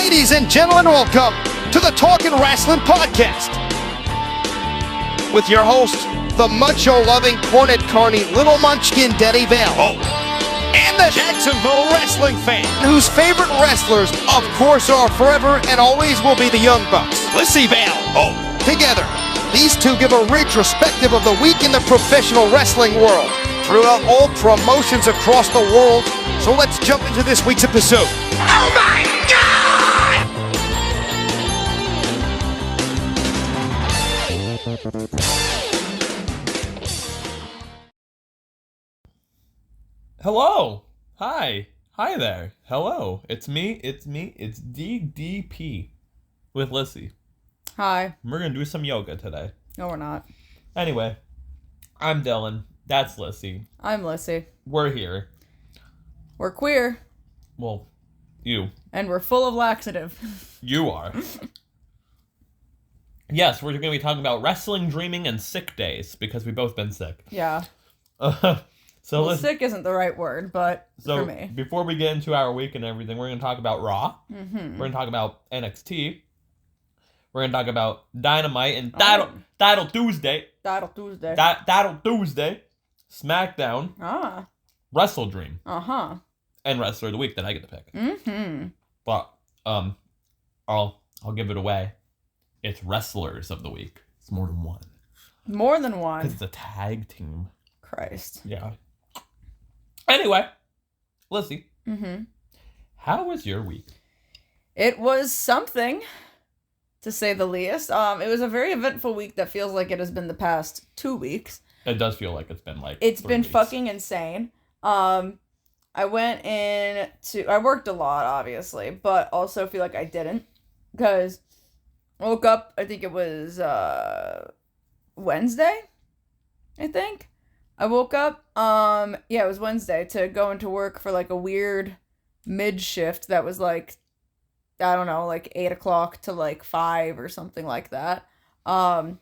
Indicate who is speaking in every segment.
Speaker 1: Ladies and gentlemen, welcome to the Talkin Wrasslin podcast with your host, the macho-loving, cornet carny, little munchkin Denny Vale. And the Jacksonville wrestling fan, whose favorite wrestlers, of course, are forever and always will be the Young Bucks. Lyssie Vale. Together, these two give a retrospective of the week in the professional wrestling world throughout all promotions across the world. So let's jump into this week's episode. Oh my God!
Speaker 2: Hello. Hi there. Hello. It's me. It's DDP with Lyssie.
Speaker 3: Hi.
Speaker 2: We're going to do some yoga today.
Speaker 3: No, we're not.
Speaker 2: Anyway, I'm Dylan. That's Lyssie.
Speaker 3: I'm Lyssie.
Speaker 2: We're here.
Speaker 3: We're queer.
Speaker 2: Well, you.
Speaker 3: And we're full of laxative.
Speaker 2: You are. Yes, we're going to be talking about wrestling, dreaming, and sick days, because we've both been sick.
Speaker 3: Yeah.
Speaker 2: So
Speaker 3: sick isn't the right word, but for me.
Speaker 2: Before we get into our week and everything, we're going to talk about Raw.
Speaker 3: Mm-hmm.
Speaker 2: We're going to talk about NXT. We're going to talk about Dynamite and Title Tuesday.
Speaker 3: Title Tuesday.
Speaker 2: Title Tuesday. SmackDown.
Speaker 3: Ah.
Speaker 2: WrestleDream.
Speaker 3: Uh-huh.
Speaker 2: And Wrestler of the Week that I get to pick.
Speaker 3: Mm-hmm.
Speaker 2: But, I'll give it away. It's Wrestlers of the Week. It's more than one.
Speaker 3: More than one.
Speaker 2: Because it's a tag team.
Speaker 3: Christ.
Speaker 2: Yeah. Anyway, Lyssie.
Speaker 3: Mm-hmm.
Speaker 2: How was your week?
Speaker 3: It was something, to say the least. It was a very eventful week that feels like it has been the past 2 weeks.
Speaker 2: It does feel like it's been like
Speaker 3: It's
Speaker 2: 3
Speaker 3: been
Speaker 2: weeks.
Speaker 3: fucking insane. I worked a lot, obviously, but also feel like I didn't. Because I woke up, I think it was Wednesday, I think. I woke up, it was Wednesday, to go into work for like a weird mid-shift that was like, I don't know, like 8 o'clock to like 5 or something like that. And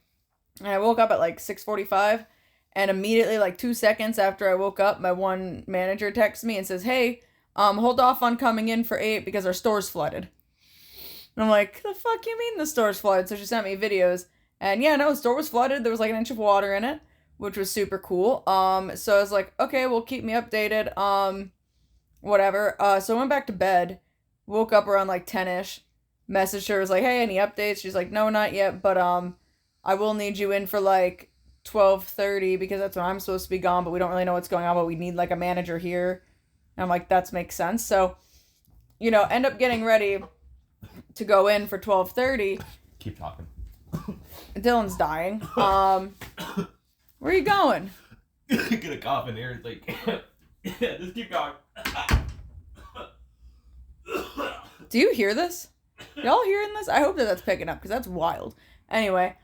Speaker 3: I woke up at like 6:45, and immediately, like 2 seconds after I woke up, my one manager texts me and says, hey, hold off on coming in for 8 because our store's flooded. And I'm like, the fuck you mean the store's flooded? So she sent me videos, and yeah, no, the store was flooded. There was like an inch of water in it, which was super cool. So I was like, okay, well, keep me updated. Whatever. So I went back to bed, woke up around like 10-ish, messaged her, was like, hey, any updates? She's like, no, not yet, but I will need you in for like 12:30 because that's when I'm supposed to be gone, but we don't really know what's going on, but we need like a manager here. And I'm like, that makes sense. So, end up getting ready to go in for 12:30.
Speaker 2: Keep talking.
Speaker 3: Dylan's dying. Where are you going?
Speaker 2: Get a cough in here. It's like, just keep going.
Speaker 3: Do you hear this? Y'all hearing this? I hope that that's picking up because that's wild. Anyway,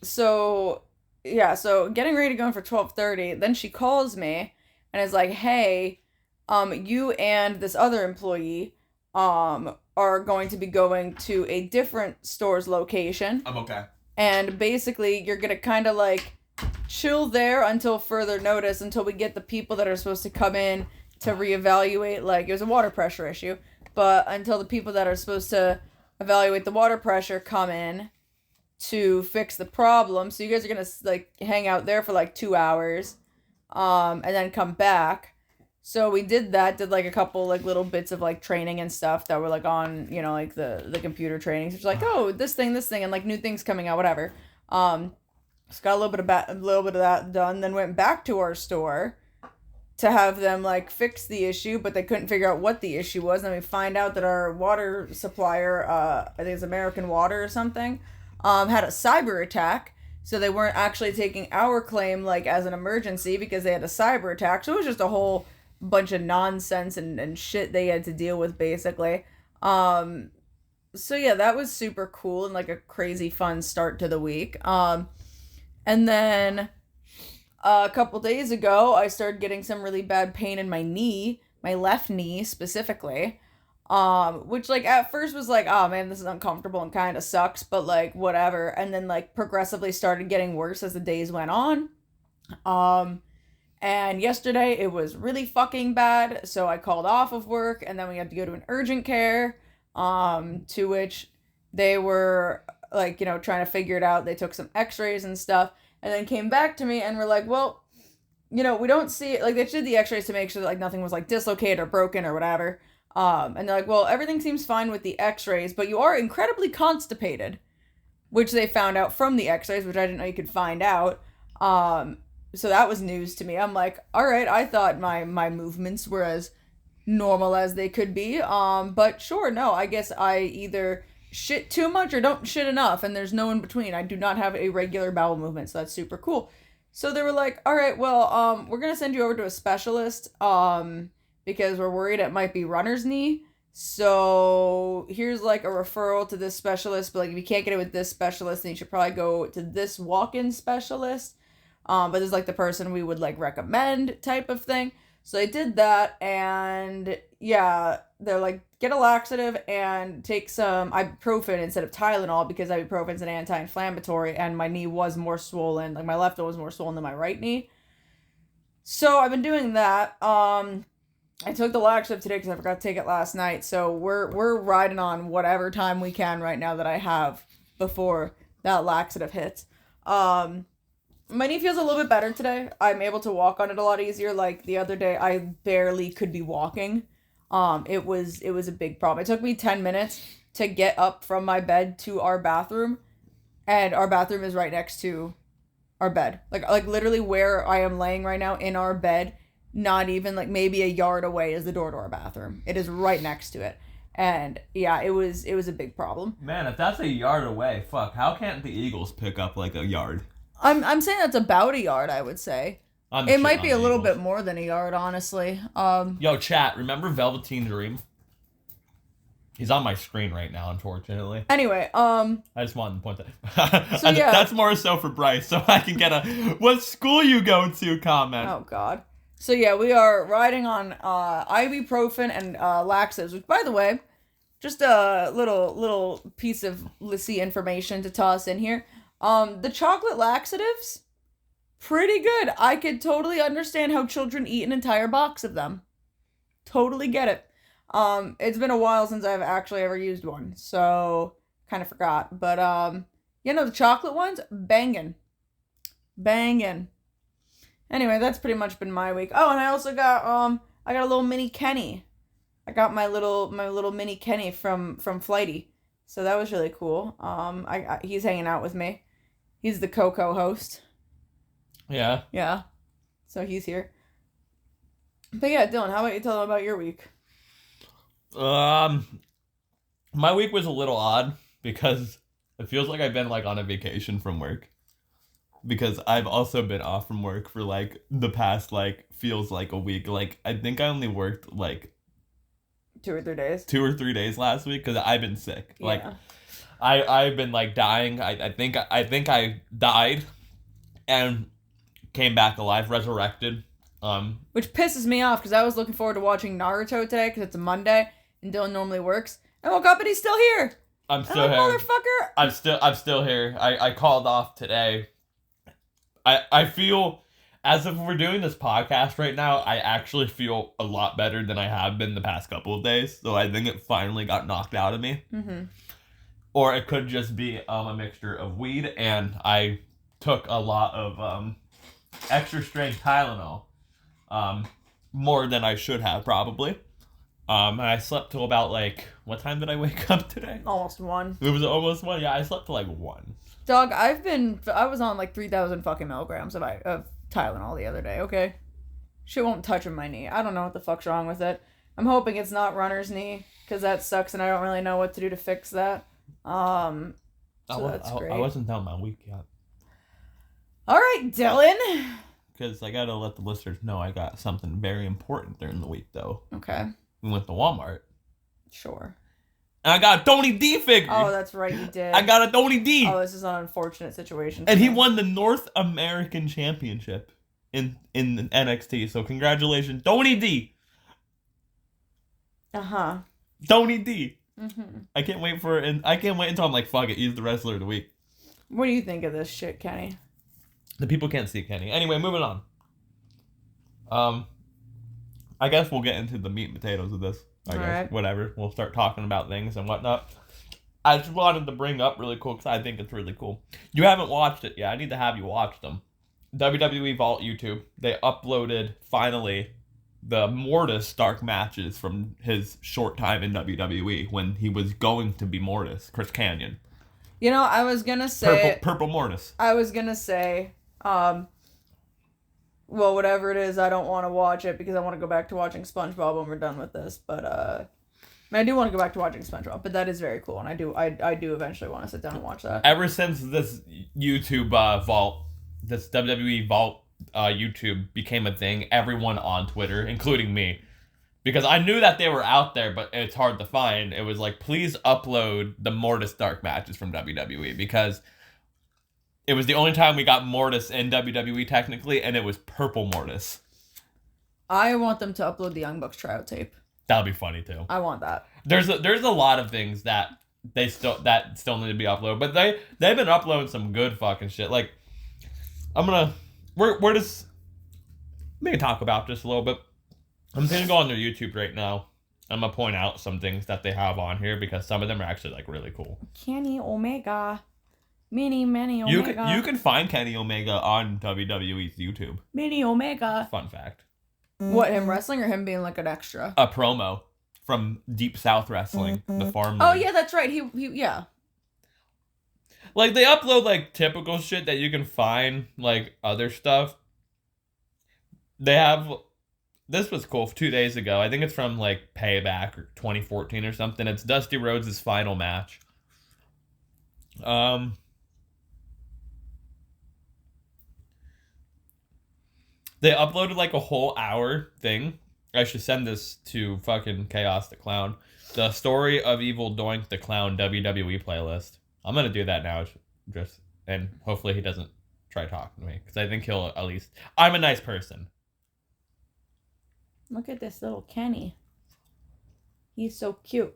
Speaker 3: so getting ready to go in for 12:30. Then she calls me and is like, "Hey, you and this other employee, are going to be going to a different store's location.
Speaker 2: I'm okay.
Speaker 3: And basically, you're gonna kind of like chill there until further notice, until we get the people that are supposed to come in to reevaluate. Like, it was a water pressure issue, but until the people that are supposed to evaluate the water pressure come in to fix the problem. So you guys are gonna like hang out there for like 2 hours, and then come back." So we did like a couple like little bits of like training and stuff that were like on, like the computer trainings. It's like, oh, this thing, and like new things coming out, whatever. So got a little bit of that done. Then went back to our store to have them like fix the issue, but they couldn't figure out what the issue was. And then we find out that our water supplier, I think it's American Water or something, had a cyber attack. So they weren't actually taking our claim like as an emergency because they had a cyber attack. So it was just a whole bunch of nonsense and shit they had to deal with, basically. So yeah, that was super cool and like a crazy fun start to the week. And then a couple days ago, I started getting some really bad pain in my knee, my left knee specifically, which like at first was like, oh man, this is uncomfortable and kind of sucks, but like whatever. And then like progressively started getting worse as the days went on. And yesterday it was really fucking bad, so I called off of work, and then we had to go to an urgent care. To which they were like, trying to figure it out. They took some x-rays and stuff and then came back to me and were like, well, we don't see, like, they did the x-rays to make sure that, like, nothing was, like, dislocated or broken or whatever. And they're like, well, everything seems fine with the x-rays, but you are incredibly constipated, which they found out from the x-rays, which I didn't know you could find out. So that was news to me. I'm like, all right, I thought my movements were as normal as they could be. But sure, no, I guess I either shit too much or don't shit enough, and there's no in between. I do not have a regular bowel movement, so that's super cool. So they were like, all right, well, we're going to send you over to a specialist, because we're worried it might be runner's knee. So here's like a referral to this specialist, but like if you can't get it with this specialist, then you should probably go to this walk-in specialist. But this is like the person we would like recommend type of thing. So I did that, and yeah, they're like, get a laxative and take some ibuprofen instead of Tylenol, because ibuprofen's an anti-inflammatory, and my knee was more swollen. Like my left one was more swollen than my right knee. So I've been doing that. I took the laxative today because I forgot to take it last night. So we're riding on whatever time we can right now that I have before that laxative hits. My knee feels a little bit better today. I'm able to walk on it a lot easier. Like the other day, I barely could be walking. It was a big problem. It took me 10 minutes to get up from my bed to our bathroom, and our bathroom is right next to our bed. Like literally where I am laying right now in our bed, not even like maybe a yard away is the door to our bathroom. It is right next to it. And yeah, it was a big problem.
Speaker 2: Man, if that's a yard away, fuck, how can't the Eagles pick up like a yard?
Speaker 3: I'm saying that's about a yard, I would say. It might be a little bit more than a yard, honestly.
Speaker 2: Yo, chat, remember Velveteen Dream? He's on my screen right now, unfortunately.
Speaker 3: Anyway,
Speaker 2: I just wanted to point that.
Speaker 3: So yeah.
Speaker 2: That's more so for Bryce, so I can get a "what school you go to" comment.
Speaker 3: Oh God. So yeah, we are riding on ibuprofen and laxatives. Which, by the way, just a little piece of Lyssie information to toss in here. The chocolate laxatives, pretty good. I could totally understand how children eat an entire box of them. Totally get it. It's been a while since I've actually ever used one, so kind of forgot. But the chocolate ones, banging. Anyway, that's pretty much been my week. Oh, and I also got I got a little mini Kenny. I got my little mini Kenny from Flighty, so that was really cool. He's hanging out with me. He's the co-host.
Speaker 2: Yeah.
Speaker 3: Yeah. So he's here. But yeah, Dylan, how about you tell them about your week?
Speaker 2: My week was a little odd because it feels like I've been like on a vacation from work. Because I've also been off from work for like the past feels like a week. Like I think I only worked like
Speaker 3: 2 or 3 days.
Speaker 2: 2 or 3 days last week because I've been sick.
Speaker 3: Yeah.
Speaker 2: Like I've been like dying. I think I died and came back alive, resurrected.
Speaker 3: Which pisses me off because I was looking forward to watching Naruto today because it's a Monday and Dylan normally works. I woke up and he's still here.
Speaker 2: I'm still here.
Speaker 3: Motherfucker.
Speaker 2: I'm still here. I called off today. I feel as if we're doing this podcast right now, I actually feel a lot better than I have been the past couple of days. So I think it finally got knocked out of me.
Speaker 3: Mm-hmm.
Speaker 2: Or it could just be a mixture of weed, and I took a lot of extra strength Tylenol. More than I should have, probably. And I slept till about, what time did I wake up today?
Speaker 3: Almost 1.
Speaker 2: It was almost 1? Yeah, I slept till 1.
Speaker 3: Dog, I was on 3,000 fucking milligrams of Tylenol the other day, okay? Shit won't touch my knee. I don't know what the fuck's wrong with it. I'm hoping it's not runner's knee, because that sucks and I don't really know what to do to fix that. So that's great.
Speaker 2: I wasn't done my week yet.
Speaker 3: Alright, Dylan.
Speaker 2: Because I gotta let the listeners know I got something very important during the week, though.
Speaker 3: Okay.
Speaker 2: We went to Walmart.
Speaker 3: Sure.
Speaker 2: And I got a Tony D figure.
Speaker 3: Oh, that's right, you did.
Speaker 2: I got a Tony D.
Speaker 3: Oh, this is an unfortunate situation.
Speaker 2: And he won the North American Championship in NXT. So congratulations, Tony D.
Speaker 3: Uh-huh.
Speaker 2: Tony D.
Speaker 3: Mm-hmm.
Speaker 2: I can't wait for it, and I can't wait until I'm like, fuck it, he's the wrestler of the week.
Speaker 3: What do you think of this shit, Kenny?
Speaker 2: The people can't see Kenny. Anyway, moving on. I guess we'll get into the meat and potatoes of this. I guess.
Speaker 3: Alright.
Speaker 2: Whatever. We'll start talking about things and whatnot. I just wanted to bring up really cool because I think it's really cool. You haven't watched it yet. I need to have you watch them. WWE Vault YouTube. They uploaded, finally, the Mortis dark matches from his short time in WWE when he was going to be Mortis, Chris Kanyon.
Speaker 3: You know, I was gonna say
Speaker 2: Purple Mortis.
Speaker 3: I was gonna say, well, whatever it is, I don't want to watch it because I want to go back to watching SpongeBob when we're done with this. But I do want to go back to watching SpongeBob. But that is very cool, and I do eventually want to sit down and watch that.
Speaker 2: Ever since this YouTube Vault, this WWE Vault YouTube became a thing, everyone on Twitter, including me, because I knew that they were out there, but it's hard to find. It was like, please upload the Mortis dark matches from WWE, because it was the only time we got Mortis in WWE technically, and it was Purple Mortis.
Speaker 3: I want them to upload the Young Bucks tryout tape.
Speaker 2: That'll be funny too.
Speaker 3: I want that.
Speaker 2: There's a lot of things that still need to be uploaded, but they've been uploading some good fucking shit. Like, we're just maybe talk about this a little bit. I'm gonna go on their YouTube right now. I'm gonna point out some things that they have on here because some of them are actually like really cool.
Speaker 3: Kenny Omega, Mini Omega.
Speaker 2: You can find Kenny Omega on WWE's YouTube.
Speaker 3: Mini Omega.
Speaker 2: Fun fact.
Speaker 3: What, him wrestling or him being like an extra?
Speaker 2: A promo from Deep South Wrestling, the farm.
Speaker 3: Oh
Speaker 2: league.
Speaker 3: yeah, that's right. He yeah.
Speaker 2: Like, they upload like typical shit that you can find, like other stuff. They have. This was cool 2 days ago. I think it's from like Payback or 2014 or something. It's Dusty Rhodes' final match. They uploaded like a whole hour thing. I should send this to fucking Chaos the Clown. The Story of Evil Doink the Clown WWE playlist. I'm gonna do that now, and hopefully he doesn't try talking to me, because I think he'll at least. I'm a nice person.
Speaker 3: Look at this little Kenny. He's so cute.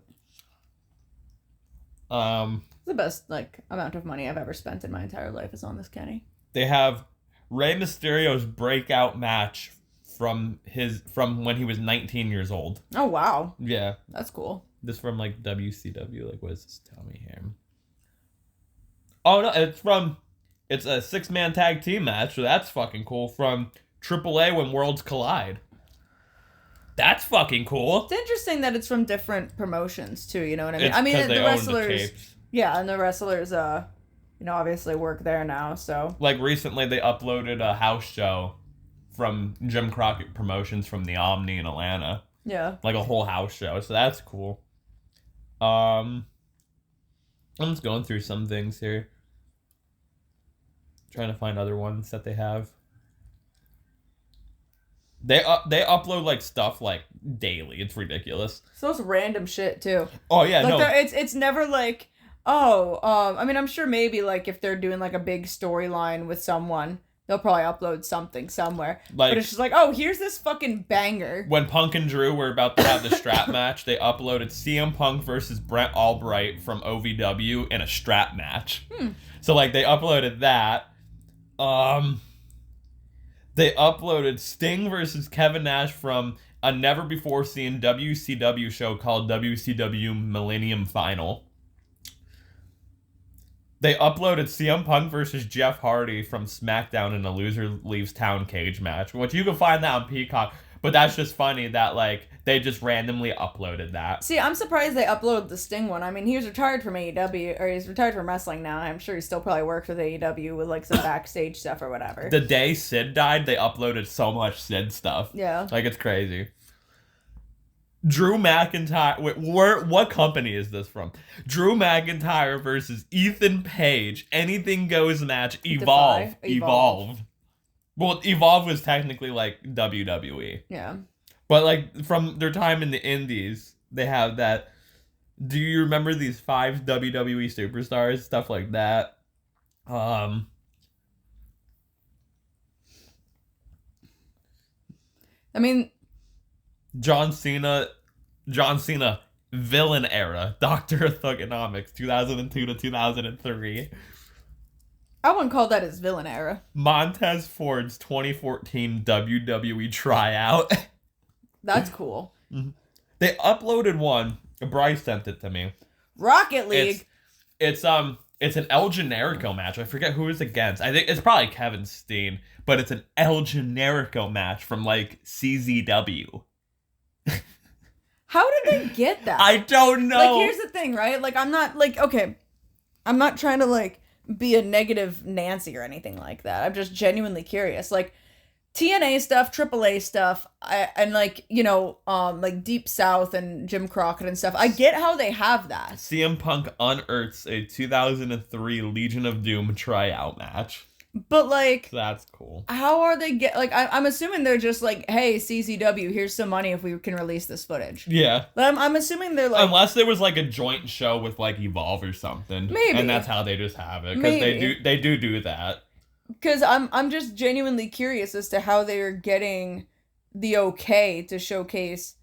Speaker 3: The best like amount of money I've ever spent in my entire life is on this Kenny.
Speaker 2: They have Rey Mysterio's breakout match from when he was 19 years old.
Speaker 3: Oh wow.
Speaker 2: Yeah.
Speaker 3: That's cool.
Speaker 2: This from like WCW. Like, what does this tell me here? Oh no, it's a 6-man tag team match, so that's fucking cool. From AAA when Worlds Collide. That's fucking cool.
Speaker 3: It's interesting that it's from different promotions too, you know what I mean?
Speaker 2: It's
Speaker 3: I mean,
Speaker 2: 'cause they
Speaker 3: the
Speaker 2: own
Speaker 3: wrestlers.
Speaker 2: the tapes.
Speaker 3: Yeah, and the wrestlers obviously work there now, so.
Speaker 2: Like, recently they uploaded a house show from Jim Crockett Promotions from the Omni in Atlanta.
Speaker 3: Yeah.
Speaker 2: Like a whole house show, so that's cool. I'm just going through some things here. Trying to find other ones that they have. They upload like stuff like daily. It's ridiculous.
Speaker 3: So it's random shit too.
Speaker 2: Oh yeah,
Speaker 3: like
Speaker 2: no.
Speaker 3: It's never like, I mean, I'm sure maybe like if they're doing like a big storyline with someone, they'll probably upload something somewhere.
Speaker 2: Like,
Speaker 3: but it's just like, oh, here's this fucking banger.
Speaker 2: When Punk and Drew were about to have the strap match, they uploaded CM Punk versus Brent Albright from OVW in a strap match. So like they uploaded that. They uploaded Sting versus Kevin Nash from a never-before-seen WCW show called WCW Millennium Final. They uploaded CM Punk versus Jeff Hardy from SmackDown in a loser leaves town cage match, which you can find that on Peacock. But that's just funny that, like, they just randomly uploaded that.
Speaker 3: See, I'm surprised they uploaded the Sting one. I mean, he was retired from AEW, or he's retired from wrestling now. I'm sure he still probably works with AEW with, like, some backstage stuff or whatever.
Speaker 2: The day Sid died, they uploaded so much Sid stuff.
Speaker 3: Yeah.
Speaker 2: Like, it's crazy. Drew McIntyre... Wait, what company is this from? Drew McIntyre versus Ethan Page. Anything goes match. Evolve. Well, Evolve was technically like WWE.
Speaker 3: Yeah.
Speaker 2: But like from their time in the Indies, they have that. Do you remember these 5 WWE superstars? Stuff like that.
Speaker 3: I mean,
Speaker 2: John Cena, villain era, Doctor of Thugonomics, 2002 to 2003.
Speaker 3: I wouldn't call that his villain era.
Speaker 2: Montez Ford's 2014 WWE tryout.
Speaker 3: That's cool.
Speaker 2: They uploaded one. Bryce sent it to me.
Speaker 3: Rocket League.
Speaker 2: It's an El Generico match. I forget who it's against. I think it's probably Kevin Steen, but it's an El Generico match from like CZW.
Speaker 3: How did they get that?
Speaker 2: I don't know.
Speaker 3: Like, here's the thing, right? Like, I'm not like, okay, I'm not trying to like be a negative Nancy or anything like that. I'm just genuinely curious. Like, TNA stuff, AAA stuff, and like, you know, like Deep South and Jim Crockett and stuff. I get how they have that.
Speaker 2: CM Punk unearths a 2003 Legion of Doom tryout match.
Speaker 3: But like,
Speaker 2: That's cool.
Speaker 3: how are they like? I'm assuming they're just like, hey, CZW, here's some money if we can release this footage.
Speaker 2: Yeah.
Speaker 3: But I'm assuming they're like,
Speaker 2: Unless there was like a joint show with like Evolve or something.
Speaker 3: Maybe.
Speaker 2: And that's how they just have it. Because they do that.
Speaker 3: because I'm just genuinely curious as to how they're getting the okay to showcase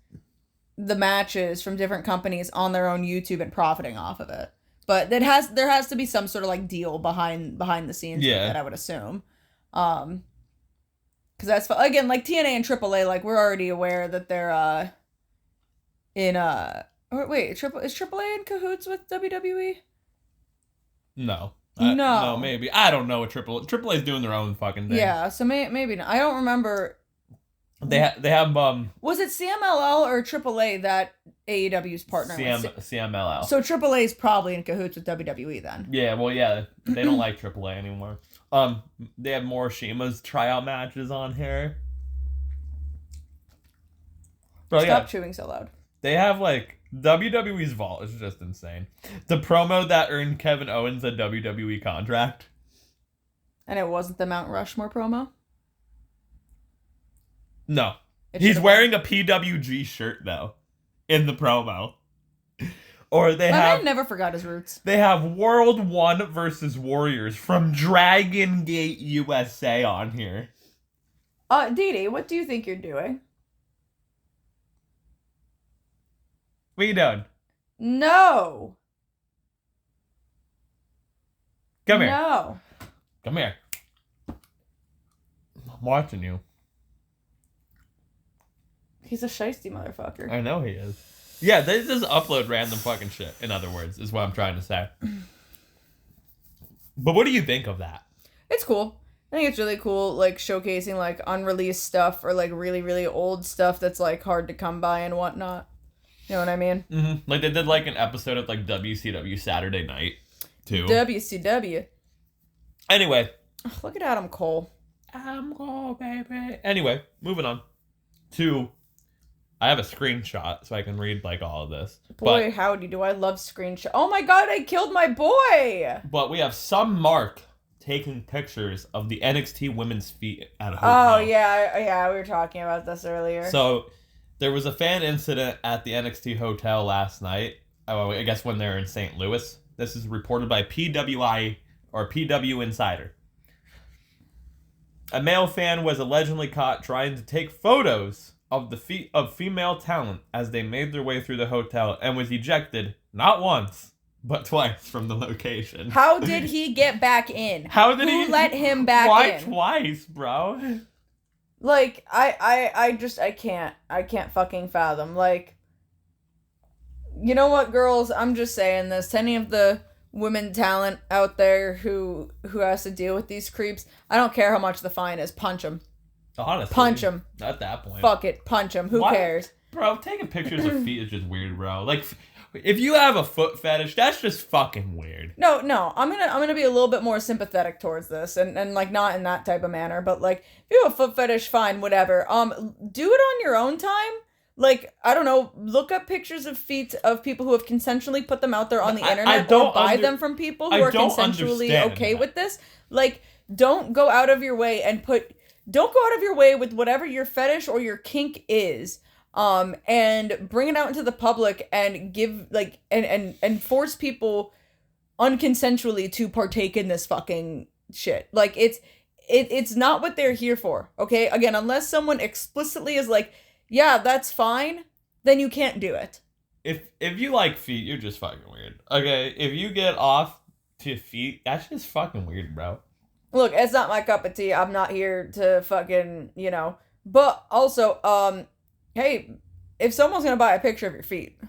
Speaker 3: the matches from different companies on their own YouTube and profiting off of it. But there has to be some sort of like deal behind the scenes with it, I would assume. Because that's again, like TNA and AAA, like we're already aware that they're in wait, is AAA in cahoots with WWE?
Speaker 2: No.
Speaker 3: No,
Speaker 2: maybe. I don't know what AAA's doing their own fucking thing.
Speaker 3: Yeah, so maybe not. I don't remember.
Speaker 2: They have
Speaker 3: Was it CMLL or AAA that AEW's partner with?
Speaker 2: CMLL.
Speaker 3: So AAA is probably in cahoots with WWE then.
Speaker 2: Yeah, well, yeah, they don't like AAA anymore. They have Morishita's tryout matches on here. Bro,
Speaker 3: Stop chewing so loud.
Speaker 2: They have like WWE's vault is just insane. The promo that earned Kevin Owens a WWE contract.
Speaker 3: And it wasn't the Mount Rushmore promo?
Speaker 2: No. He's wearing a PWG shirt though in the promo. Or they
Speaker 3: My
Speaker 2: have
Speaker 3: man never forgot his roots.
Speaker 2: They have World 1 versus Warriors from Dragon Gate USA on here.
Speaker 3: Dee, what do you think you're doing?
Speaker 2: What you doing?
Speaker 3: No.
Speaker 2: Come here.
Speaker 3: No.
Speaker 2: Come here. I'm watching you.
Speaker 3: He's a shiesty motherfucker.
Speaker 2: I know he is. Yeah, they just upload random fucking shit, in other words, is what I'm trying to say. But what do you think of that?
Speaker 3: It's cool. I think it's really cool, like, showcasing, like, unreleased stuff or, like, really, really old stuff that's, like, hard to come by and whatnot. You know what I mean?
Speaker 2: Mm-hmm. Like, they did, like, an episode of, like, WCW Saturday Night, too.
Speaker 3: WCW.
Speaker 2: Anyway.
Speaker 3: Ugh, look at Adam Cole.
Speaker 2: Adam Cole, baby. Anyway, moving on to... I have a screenshot so I can read, like, all of this.
Speaker 3: Boy, howdy, do I love screenshot. Oh my god, I killed my boy!
Speaker 2: But we have some Mark taking pictures of the NXT women's feet at a hotel.
Speaker 3: Oh, yeah, we were talking about this earlier.
Speaker 2: So, there was a fan incident at the NXT hotel last night. Oh, I guess when they're in St. Louis. This is reported by PWI, or PW Insider. A male fan was allegedly caught trying to take photos of the feet of female talent as they made their way through the hotel and was ejected not once but twice from the location.
Speaker 3: How did he get back in?
Speaker 2: Who
Speaker 3: let him back in?
Speaker 2: Why twice, bro?
Speaker 3: Like, I can't fucking fathom. Like, you know what, girls? I'm just saying this. To any of the women talent out there who has to deal with these creeps, I don't care how much the fine is. Punch them.
Speaker 2: Honestly,
Speaker 3: punch him.
Speaker 2: At that point,
Speaker 3: fuck it, punch him. Who cares,
Speaker 2: bro? Taking pictures of feet is just weird, bro. Like, if you have a foot fetish, that's just fucking weird.
Speaker 3: No, I'm gonna be a little bit more sympathetic towards this, and like not in that type of manner, but like if you have a foot fetish, fine, whatever. Do it on your own time. Like, I don't know, look up pictures of feet of people who have consensually put them out there on the internet, or buy them from people who are consensually okay with this. Like, don't go out of your way with whatever your fetish or your kink is, and bring it out into the public and give, like, and force people unconsensually to partake in this fucking shit. Like, it's not what they're here for, okay? Again, unless someone explicitly is like, yeah, that's fine, then you can't do it.
Speaker 2: If you like feet, you're just fucking weird. Okay, if you get off to feet, that's just fucking weird, bro.
Speaker 3: Look, it's not my cup of tea. I'm not here to fucking, but also, hey, if someone's gonna buy a picture of your feet,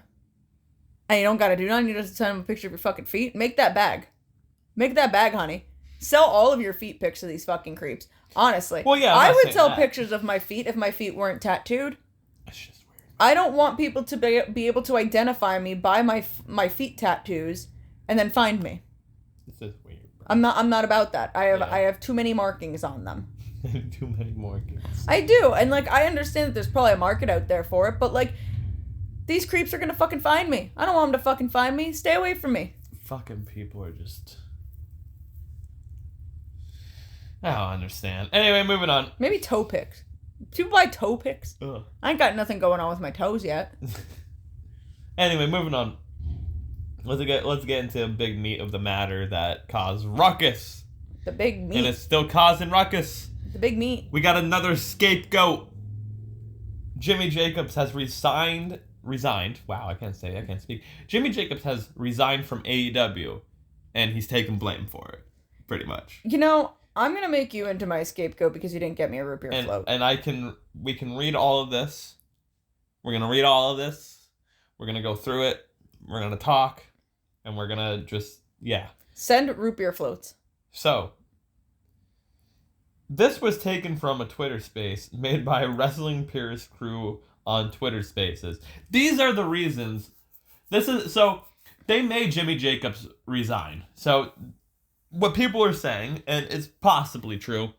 Speaker 3: and you don't gotta do nothing, you just send them a picture of your fucking feet, make that bag. Make that bag, honey. Sell all of your feet pics to these fucking creeps. Honestly.
Speaker 2: Well, yeah,
Speaker 3: I
Speaker 2: I'm not
Speaker 3: would
Speaker 2: saying
Speaker 3: sell
Speaker 2: that.
Speaker 3: pictures of my feet if my feet weren't tattooed.
Speaker 2: That's just weird.
Speaker 3: I don't want people to be able to identify me by my feet tattoos and then find me.
Speaker 2: This is weird, bro.
Speaker 3: I'm not about that. I
Speaker 2: Yeah.
Speaker 3: have too many markings on them.
Speaker 2: Too many markings.
Speaker 3: I do, and like I understand that there's probably a market out there for it, but like these creeps are gonna fucking find me. I don't want them to fucking find me. Stay away from me.
Speaker 2: Fucking people are just... I don't understand. Anyway, moving on.
Speaker 3: Maybe toe pics. People buy toe pics.
Speaker 2: Ugh.
Speaker 3: I ain't got nothing going on with my toes yet.
Speaker 2: Anyway, moving on. Let's get into a big meat of the matter that caused ruckus.
Speaker 3: The big
Speaker 2: And
Speaker 3: meat.
Speaker 2: it's still causing ruckus.
Speaker 3: The big meat.
Speaker 2: We got another scapegoat. Jimmy Jacobs has resigned. Wow, I can't speak. Jimmy Jacobs has resigned from AEW, and he's taking blame for it, pretty much.
Speaker 3: You know, I'm gonna make you into my scapegoat because you didn't get me a root beer float.
Speaker 2: And we can read all of this. We're gonna read all of this. We're gonna go through it. We're gonna talk, and we're gonna just
Speaker 3: Send root beer floats.
Speaker 2: So, this was taken from a Twitter space made by a Wrestling Purist crew on Twitter Spaces. These are the reasons. They made Jimmy Jacobs resign. So, what people are saying, and it's possibly true,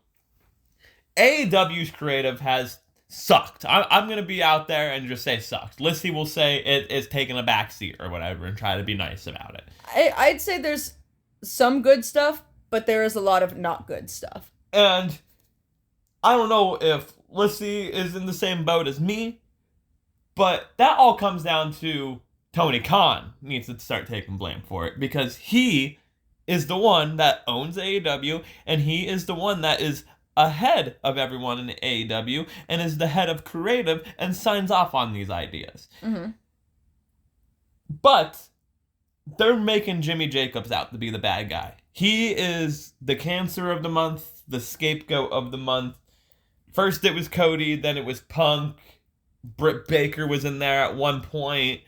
Speaker 2: AEW's creative has sucked. I'm going to be out there and just say sucked. Lyssie will say it's taken a backseat or whatever and try to be nice about it.
Speaker 3: I'd say there's some good stuff, but there is a lot of not good stuff.
Speaker 2: And I don't know if Lyssie is in the same boat as me, but that all comes down to Tony Khan needs to start taking blame for it, because he is the one that owns AEW, and he is the one that is ahead of everyone in AEW and is the head of creative and signs off on these ideas.
Speaker 3: Mm-hmm.
Speaker 2: But they're making Jimmy Jacobs out to be the bad guy. He is the cancer of the month, the scapegoat of the month. First it was Cody, then it was Punk. Britt Baker was in there at one point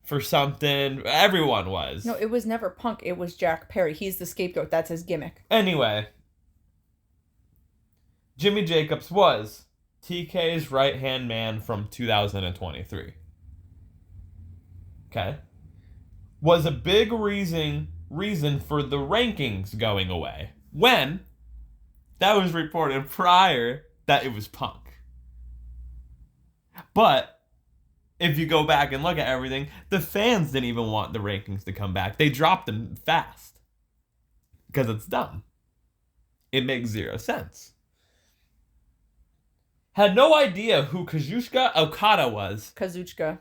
Speaker 2: for something. Everyone was.
Speaker 3: No, it was never Punk. It was Jack Perry. He's the scapegoat. That's his gimmick.
Speaker 2: Anyway, Jimmy Jacobs was TK's right-hand man from 2023. Okay? Was a big reason for the rankings going away, when that was reported prior that it was Punk. But if you go back and look at everything, the fans didn't even want the rankings to come back. They dropped them fast because it's dumb. It makes zero sense. Had no idea who Kazuchika Okada was.
Speaker 3: Kazuchika.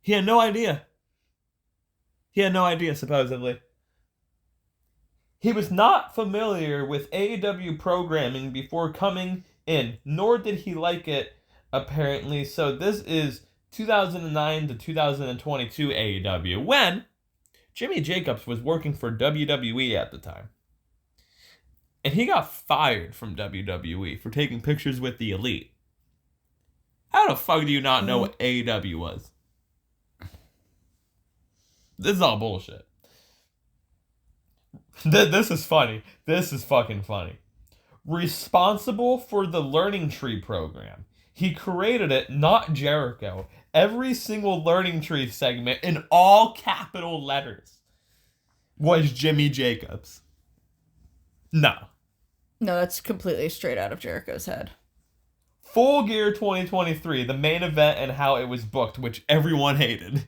Speaker 2: He had no idea. Supposedly. He was not familiar with AEW programming before coming in, nor did he like it, apparently. So this is 2009 to 2022 AEW, when Jimmy Jacobs was working for WWE at the time. And he got fired from WWE for taking pictures with the Elite. How the fuck do you not know what AEW was? This is all bullshit. This is funny. This is fucking funny. Responsible for the Learning Tree program. He created it, not Jericho. Every single Learning Tree segment in all capital letters was Jimmy Jacobs. No.
Speaker 3: No, that's completely straight out of Jericho's head.
Speaker 2: Full Gear 2023, the main event and how it was booked, which everyone hated.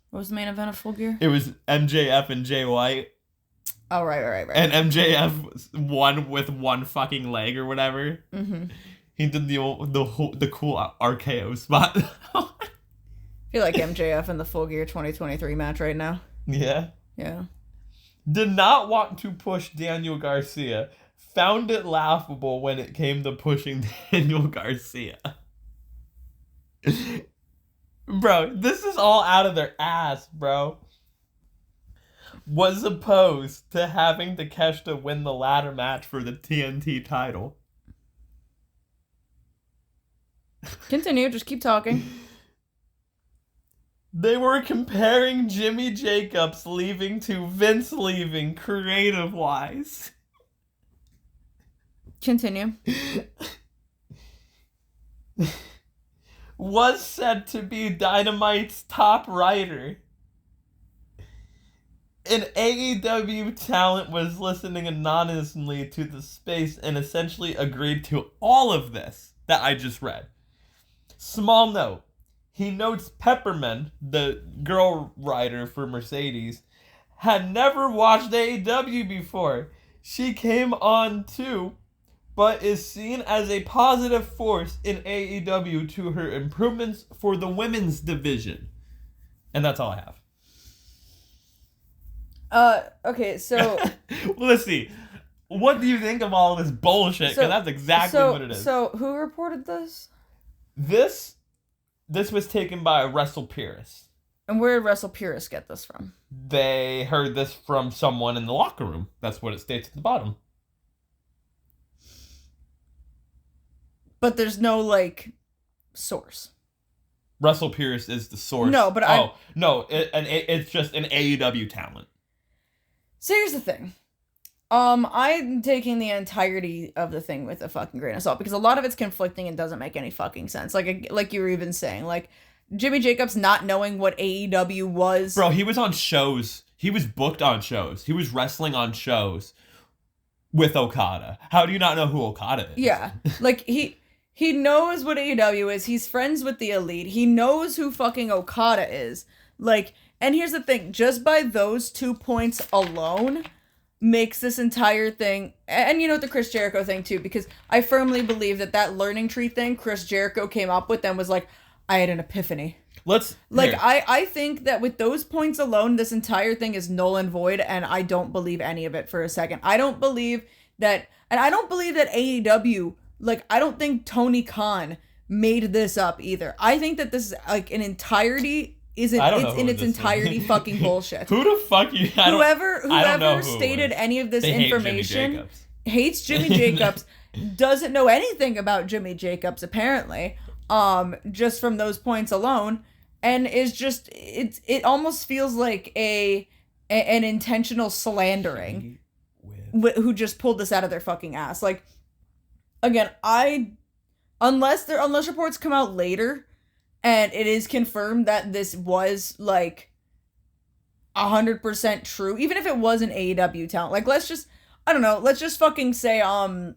Speaker 3: What was the main event of Full Gear?
Speaker 2: It was MJF and Jay White.
Speaker 3: Oh, right.
Speaker 2: And MJF won with one fucking leg or whatever.
Speaker 3: Mm-hmm.
Speaker 2: He did the cool RKO spot.
Speaker 3: I feel like MJF in the Full Gear 2023 match right now.
Speaker 2: Yeah.
Speaker 3: Yeah.
Speaker 2: Did not want to push Daniel Garcia. Found it laughable when it came to pushing Daniel Garcia. Bro, this is all out of their ass, bro. Was opposed to having Takeshita win the ladder match for the TNT title.
Speaker 3: Continue, just keep talking.
Speaker 2: They were comparing Jimmy Jacobs leaving to Vince leaving, creative-wise.
Speaker 3: Continue.
Speaker 2: Was said to be Dynamite's top writer. An AEW talent was listening anonymously to the space and essentially agreed to all of this that I just read. Small note. He notes Pepperman, the girl writer for Mercedes, had never watched AEW before. She came on too, but is seen as a positive force in AEW to her improvements for the women's division. And that's all I have.
Speaker 3: Okay, so...
Speaker 2: Let's see. What do you think of all of this bullshit? Because that's exactly what it is.
Speaker 3: So, who reported this?
Speaker 2: This was taken by WrestlePurist.
Speaker 3: And where did WrestlePurist get this from?
Speaker 2: They heard this from someone in the locker room. That's what it states at the bottom.
Speaker 3: But there's no, like, source.
Speaker 2: WrestlePurist is the source.
Speaker 3: No, but
Speaker 2: it's just an AEW talent.
Speaker 3: So here's the thing. I'm taking the entirety of the thing with a fucking grain of salt because a lot of it's conflicting and doesn't make any fucking sense. Like you were even saying, like Jimmy Jacobs not knowing what AEW was.
Speaker 2: Bro, he was on shows. He was booked on shows. He was wrestling on shows with Okada. How do you not know who Okada is?
Speaker 3: Yeah, like he knows what AEW is. He's friends with the Elite. He knows who fucking Okada is. Like, and here's the thing: just by those 2 points alone makes this entire thing, and you know, the Chris Jericho thing too, because I firmly believe that learning tree thing Chris Jericho came up with and was like, I had an epiphany. I think that with those points alone, this entire thing is null and void, and I don't believe any of it for a second. I don't believe that, and I don't believe that AEW, like, I don't think Tony Khan made this up either. I think that this is like an entirety it's in its entirety fucking bullshit.
Speaker 2: Who the fuck you?
Speaker 3: Whoever stated any of this information hates Jimmy Jacobs, doesn't know anything about Jimmy Jacobs apparently, just from those points alone, and is just it almost feels like an intentional slandering. Who just pulled this out of their fucking ass? Like, again, unless reports come out later. And it is confirmed that this was, like, 100% true. Even if it was an AEW talent. Like, let's just fucking say, I'm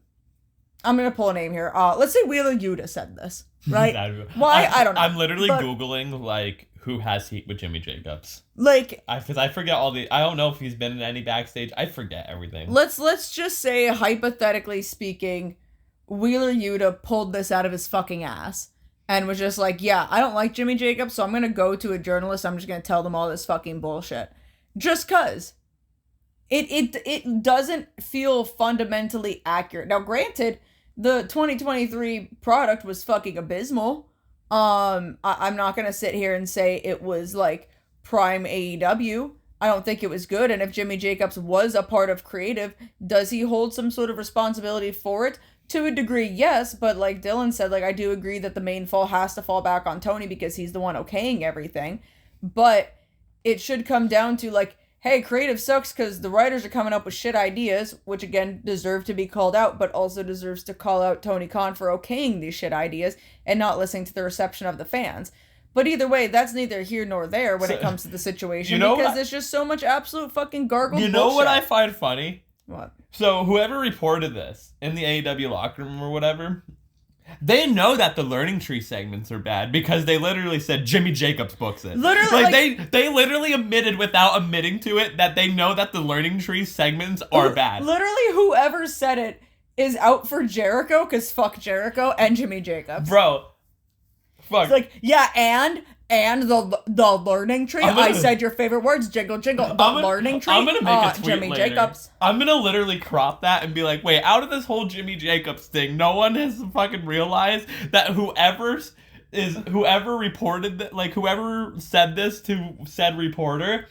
Speaker 3: gonna pull a name here. Let's say Wheeler Yuta said this, right? Why? I don't know.
Speaker 2: I'm literally Googling, like, who has heat with Jimmy Jacobs.
Speaker 3: Like...
Speaker 2: Because I forget I don't know if he's been in any backstage. I forget everything.
Speaker 3: Let's just say, hypothetically speaking, Wheeler Yuta pulled this out of his fucking ass. And was just like, yeah, I don't like Jimmy Jacobs, so I'm going to go to a journalist. I'm just going to tell them all this fucking bullshit. Just because. It doesn't feel fundamentally accurate. Now, granted, the 2023 product was fucking abysmal. I'm not going to sit here and say it was, like, prime AEW. I don't think it was good. And if Jimmy Jacobs was a part of creative, does he hold some sort of responsibility for it? To a degree, yes, but like Dylan said, like, I do agree that the main fall has to fall back on Tony because he's the one okaying everything. But it should come down to, like, hey, creative sucks because the writers are coming up with shit ideas, which again deserve to be called out, but also deserves to call out Tony Khan for okaying these shit ideas and not listening to the reception of the fans. But either way, that's neither here nor there when it comes to the situation, because there's just so much absolute fucking gargled bullshit.
Speaker 2: You know what I find funny?
Speaker 3: What?
Speaker 2: So whoever reported this in the AEW locker room or whatever, they know that the learning tree segments are bad because they literally said Jimmy Jacobs books it.
Speaker 3: Literally,
Speaker 2: like they literally admitted without admitting to it that they know that the learning tree segments are bad.
Speaker 3: Literally, whoever said it is out for Jericho because fuck Jericho and Jimmy Jacobs.
Speaker 2: Bro, fuck.
Speaker 3: It's like, yeah, and the learning tree. I said your favorite words, jingle jingle. Learning tree.
Speaker 2: I'm gonna make a tweet
Speaker 3: Jimmy
Speaker 2: later.
Speaker 3: Jacobs.
Speaker 2: I'm gonna literally crop that and be like, wait, out of this whole Jimmy Jacobs thing, no one has fucking realized that whoever reported that, like, whoever said this to said reporter,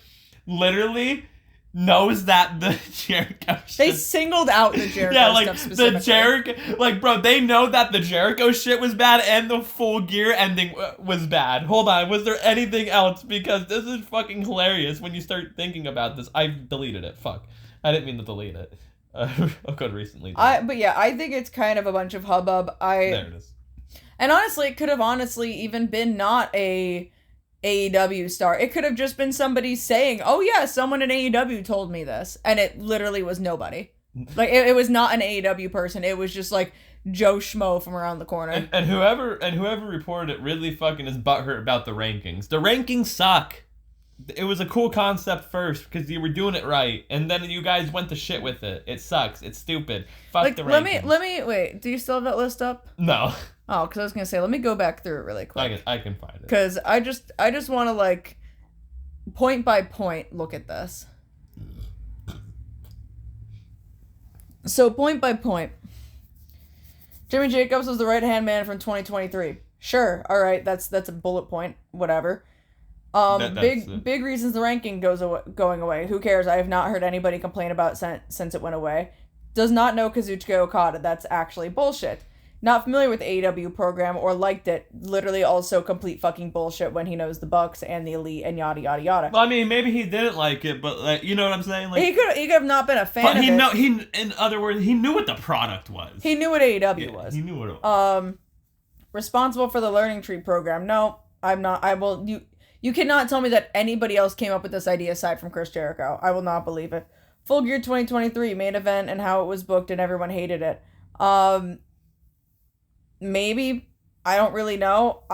Speaker 2: literally knows that the Jericho shit...
Speaker 3: They singled out the Jericho stuff specifically.
Speaker 2: The Jericho... Like, bro, they know that the Jericho shit was bad and the Full Gear ending was bad. Hold on, was there anything else? Because this is fucking hilarious when you start thinking about this. I deleted it. Fuck. I didn't mean to delete it. I've got recently.
Speaker 3: But yeah, I think it's kind of a bunch of hubbub.
Speaker 2: There it is.
Speaker 3: And honestly, it could have even been not a AEW star. It could have just been somebody saying, oh yeah, someone in AEW told me this. And it literally was nobody. Like, it was not an AEW person. It was just like Joe Schmo from around the corner.
Speaker 2: And whoever reported it really fucking is butthurt about the rankings. The rankings suck. It was a cool concept first because you were doing it right, and then you guys went to shit with it. It sucks. It's stupid. Fuck
Speaker 3: like,
Speaker 2: the rankings.
Speaker 3: Let me wait. Do you still have that list up?
Speaker 2: No.
Speaker 3: Oh, because I was gonna say, let me go back through it really quick.
Speaker 2: I can find it.
Speaker 3: Because I just want to, like, point by point look at this. So point by point, Jimmy Jacobs was the right hand man from 2023. Sure, all right, that's a bullet point. Whatever. Big reasons the ranking going away. Who cares? I have not heard anybody complain about it since it went away. Does not know Kazuchika Okada. That's actually bullshit. Not familiar with the AEW program or liked it. Literally also complete fucking bullshit when he knows the Bucks and the Elite and yada yada yada.
Speaker 2: Well, I mean, maybe he didn't like it, but like, you know what I'm saying? Like,
Speaker 3: he could have not been a fan of it.
Speaker 2: In other words, he knew what the product was.
Speaker 3: He knew what AEW was.
Speaker 2: He knew what it was.
Speaker 3: Responsible for the Learning Tree program. No, I'm not. You cannot tell me that anybody else came up with this idea aside from Chris Jericho. I will not believe it. Full Gear 2023 main event and how it was booked and everyone hated it. Maybe. I don't really know.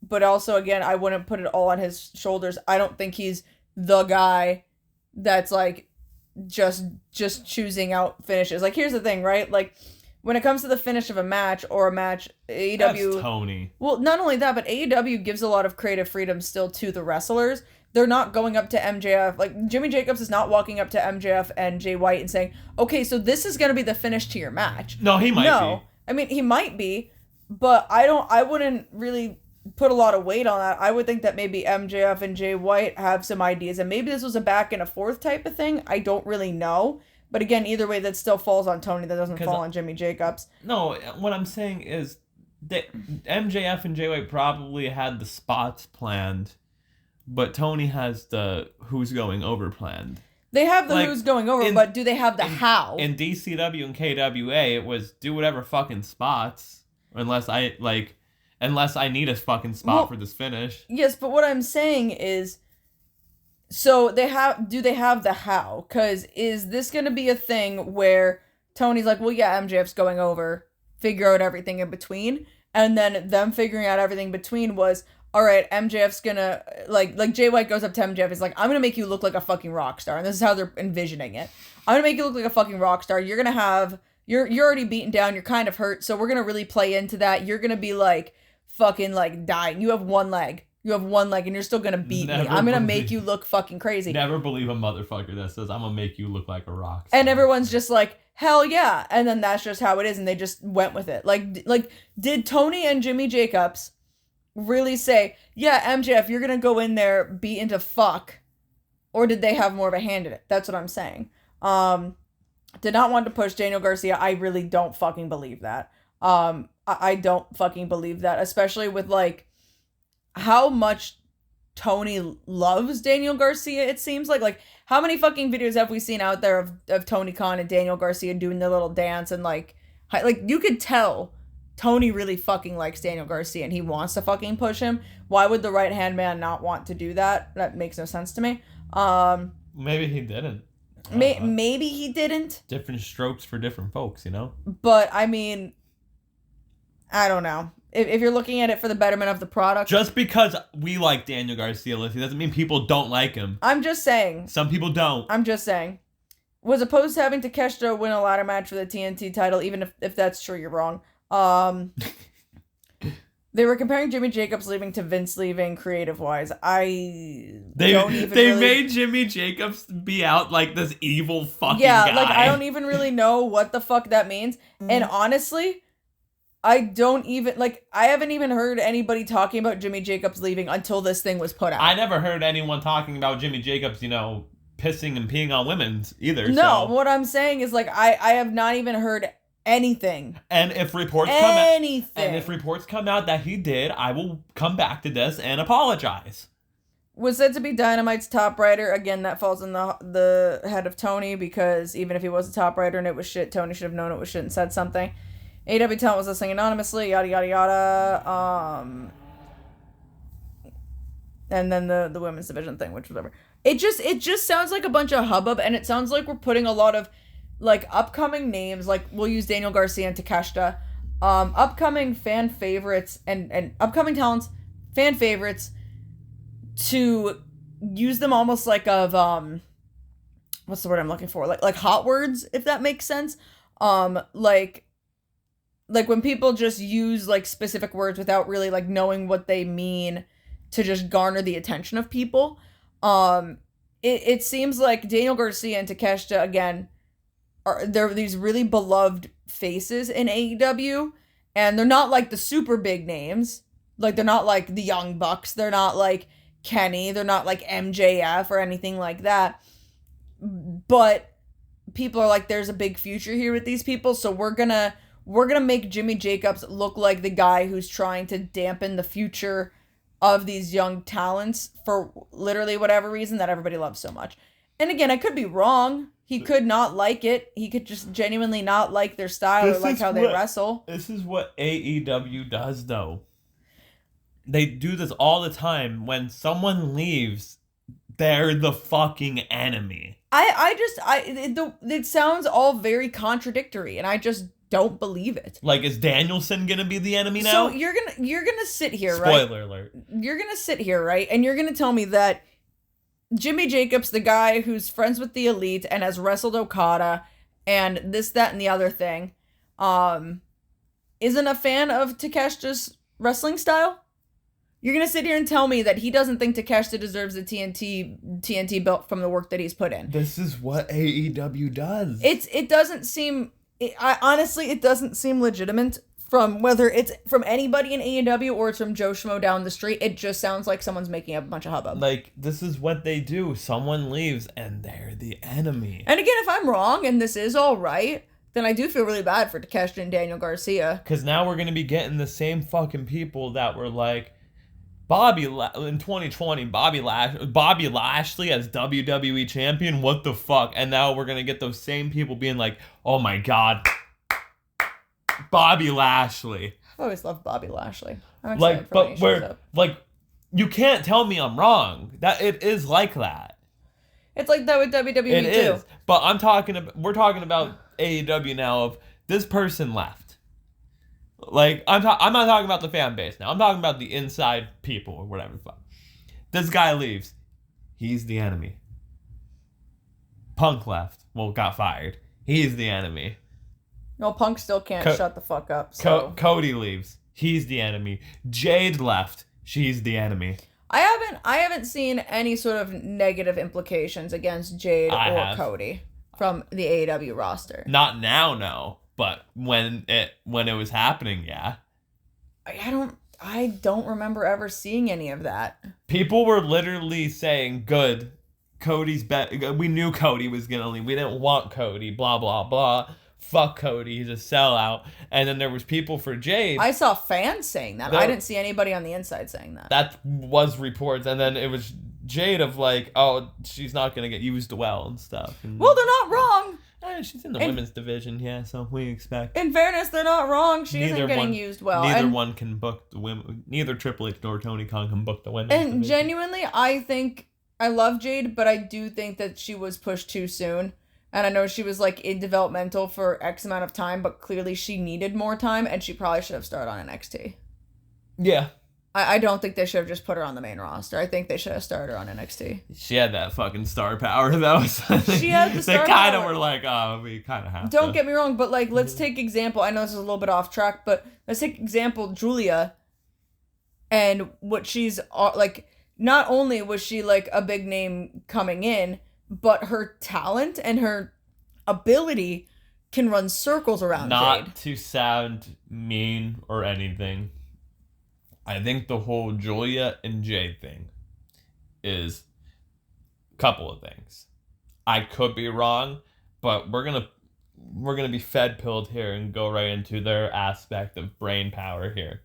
Speaker 3: But also, again, I wouldn't put it all on his shoulders. I don't think he's the guy that's, like, just choosing out finishes. Like, here's the thing, right? Like, when it comes to the finish of a match or a match, AEW...
Speaker 2: That's Tony.
Speaker 3: Well, not only that, but AEW gives a lot of creative freedom still to the wrestlers. They're not going up to MJF. Like, Jimmy Jacobs is not walking up to MJF and Jay White and saying, okay, so this is going to be the finish to your match.
Speaker 2: No, he might be.
Speaker 3: I mean, he might be, but I wouldn't really put a lot of weight on that. I would think that maybe MJF and Jay White have some ideas, and maybe this was a back and a forth type of thing. I don't really know. But again, either way, that still falls on Tony. That doesn't fall on Jimmy Jacobs.
Speaker 2: No, what I'm saying is that MJF and Jay White probably had the spots planned, but Tony has the who's going over planned.
Speaker 3: They have the who's going over, but do they have the how?
Speaker 2: In DCW and KWA, it was do whatever fucking spots, unless I need a fucking spot for this finish.
Speaker 3: Yes, but what I'm saying is, so do they have the how? Because is this going to be a thing where Tony's like, well, yeah, MJF's going over, figure out everything in between, and then them figuring out everything between was, all right, MJF's gonna, like Jay White goes up to MJF, he's like, I'm gonna make you look like a fucking rock star, and this is how they're envisioning it. I'm gonna make you look like a fucking rock star, you're gonna have, you're already beaten down, you're kind of hurt, so we're gonna really play into that, you're gonna be like, fucking like dying, you have one leg, and you're still gonna beat me, I'm gonna make you look fucking crazy.
Speaker 2: Never believe a motherfucker that says, I'm gonna make you look like a rock star.
Speaker 3: And everyone's just like, hell yeah, and then that's just how it is, and they just went with it. Like did Tony and Jimmy Jacobs really say, yeah, MJF, you're gonna go in there, beat into fuck, or did they have more of a hand in it? That's what I'm saying. Did not want to push Daniel Garcia. I really don't fucking believe that. I don't fucking believe that, especially with, like, how much Tony loves Daniel Garcia, it seems like how many fucking videos have we seen out there of Tony Khan and Daniel Garcia doing their little dance, and like you could tell Tony really fucking likes Daniel Garcia and he wants to fucking push him. Why would the right hand man not want to do that? That makes no sense to me.
Speaker 2: Maybe he didn't.
Speaker 3: Maybe he didn't.
Speaker 2: Different strokes for different folks, you know?
Speaker 3: But, I mean, I don't know. If you're looking at it for the betterment of the product.
Speaker 2: Just because we like Daniel Garcia, Lyssie, doesn't mean people don't like him.
Speaker 3: I'm just saying.
Speaker 2: Some people don't.
Speaker 3: I'm just saying. Was opposed to having Takeshita win a ladder match for the TNT title, even if that's true, you're wrong. They were comparing Jimmy Jacobs leaving to Vince leaving creative-wise. They
Speaker 2: made Jimmy Jacobs be out like this evil fucking guy.
Speaker 3: Yeah, like, I don't even really know what the fuck that means. And honestly, I haven't even heard anybody talking about Jimmy Jacobs leaving until this thing was put out.
Speaker 2: I never heard anyone talking about Jimmy Jacobs, pissing and peeing on women's either.
Speaker 3: No,
Speaker 2: so.
Speaker 3: what I'm saying is like I have not even heard anything.
Speaker 2: And if reports come out that he did, I will come back to this and apologize.
Speaker 3: Was said to be Dynamite's top writer. Again, that falls in the head of Tony, because even if he was a top writer and it was shit, Tony should have known it was shit and said something. AEW talent was listening anonymously, yada yada yada. And then the women's division thing, which whatever. It just sounds like a bunch of hubbub, and it sounds like we're putting a lot of like upcoming names, like we'll use Daniel Garcia and Takeshita, upcoming fan favorites and upcoming talents, fan favorites, to use them almost like of what's the word I'm looking for? Like hot words, if that makes sense. Like when people just use like specific words without really like knowing what they mean to just garner the attention of people. It seems like Daniel Garcia and Takeshita, again, they're these really beloved faces in AEW, and they're not like the super big names. Like, they're not like the Young Bucks, they're not like Kenny, they're not like MJF or anything like that. But people are like, there's a big future here with these people, so we're gonna make Jimmy Jacobs look like the guy who's trying to dampen the future of these young talents for literally whatever reason that everybody loves so much. And again, I could be wrong. He could not like it. He could just genuinely not like their style or like how they wrestle.
Speaker 2: This is what AEW does, though. They do this all the time. When someone leaves, they're the fucking enemy.
Speaker 3: It sounds all very contradictory, and I just don't believe it.
Speaker 2: Like, is Danielson gonna be the enemy now?
Speaker 3: So you're gonna sit here, right?
Speaker 2: Spoiler alert.
Speaker 3: You're gonna sit here, right? And you're gonna tell me that Jimmy Jacobs, the guy who's friends with the Elite and has wrestled Okada and this, that, and the other thing, isn't a fan of Takeshita's wrestling style? You're gonna sit here and tell me that he doesn't think Takeshita deserves the TNT belt from the work that he's put in?
Speaker 2: This is what AEW does.
Speaker 3: It doesn't seem... honestly, it doesn't seem legitimate from whether it's from anybody in AEW or it's from Joe Schmo down the street. It just sounds like someone's making up a bunch of hubbub.
Speaker 2: Like, this is what they do. Someone leaves and they're the enemy.
Speaker 3: And again, if I'm wrong and this is all right, then I do feel really bad for Takeshita and Daniel Garcia.
Speaker 2: Because now we're going to be getting the same fucking people that were like, in 2020, Bobby Lashley as WWE champion, what the fuck? And now we're gonna get those same people being like, oh my god, Bobby Lashley.
Speaker 3: I always loved Bobby Lashley.
Speaker 2: Like, but we're like, you can't tell me I'm wrong. That it is like that.
Speaker 3: It's like that with WWE
Speaker 2: it
Speaker 3: too.
Speaker 2: Is. But we're talking about AEW now. Of this person left. Like, I'm not talking about the fan base now. I'm talking about the inside people or whatever the fuck. This guy leaves. He's the enemy. Punk left. Well, got fired. He's the enemy.
Speaker 3: No, Punk still can't shut the fuck up. So.
Speaker 2: Cody leaves. He's the enemy. Jade left. She's the enemy.
Speaker 3: I haven't seen any sort of negative implications against Jade or Cody from the AEW roster.
Speaker 2: Not now, no. But when it was happening, yeah.
Speaker 3: I don't remember ever seeing any of that.
Speaker 2: People were literally saying, good, Cody's we knew Cody was gonna leave. We didn't want Cody, blah, blah, blah. Fuck Cody, he's a sellout. And then there was people for Jade.
Speaker 3: I saw fans saying that. I didn't see anybody on the inside saying that.
Speaker 2: That was reports. And then it was Jade of like, oh, she's not gonna get used well and stuff. And,
Speaker 3: well, they're not wrong.
Speaker 2: She's in the women's division, yeah, so we expect.
Speaker 3: In fairness, they're not wrong. She isn't getting used well.
Speaker 2: Neither one can book the women. Neither Triple H nor Tony Khan can book the women's division.
Speaker 3: And genuinely, I think I love Jade, but I do think that she was pushed too soon. And I know she was like in developmental for X amount of time, but clearly she needed more time, and she probably should have started on NXT.
Speaker 2: Yeah.
Speaker 3: I don't think they should have just put her on the main roster. I think they should have started her on NXT.
Speaker 2: She had that fucking star power, though. So
Speaker 3: she had the star power.
Speaker 2: They kind of were like, oh, we kind of have to.
Speaker 3: Don't get me wrong, but like, let's take example. I know this is a little bit off track, but let's take example Julia and what she's like. Not only was she like a big name coming in, but her talent and her ability can run circles around Jade.
Speaker 2: Not to sound mean or anything, I think the whole Julia and Jade thing is a couple of things. I could be wrong, but we're gonna be fed pilled here and go right into their aspect of brain power here.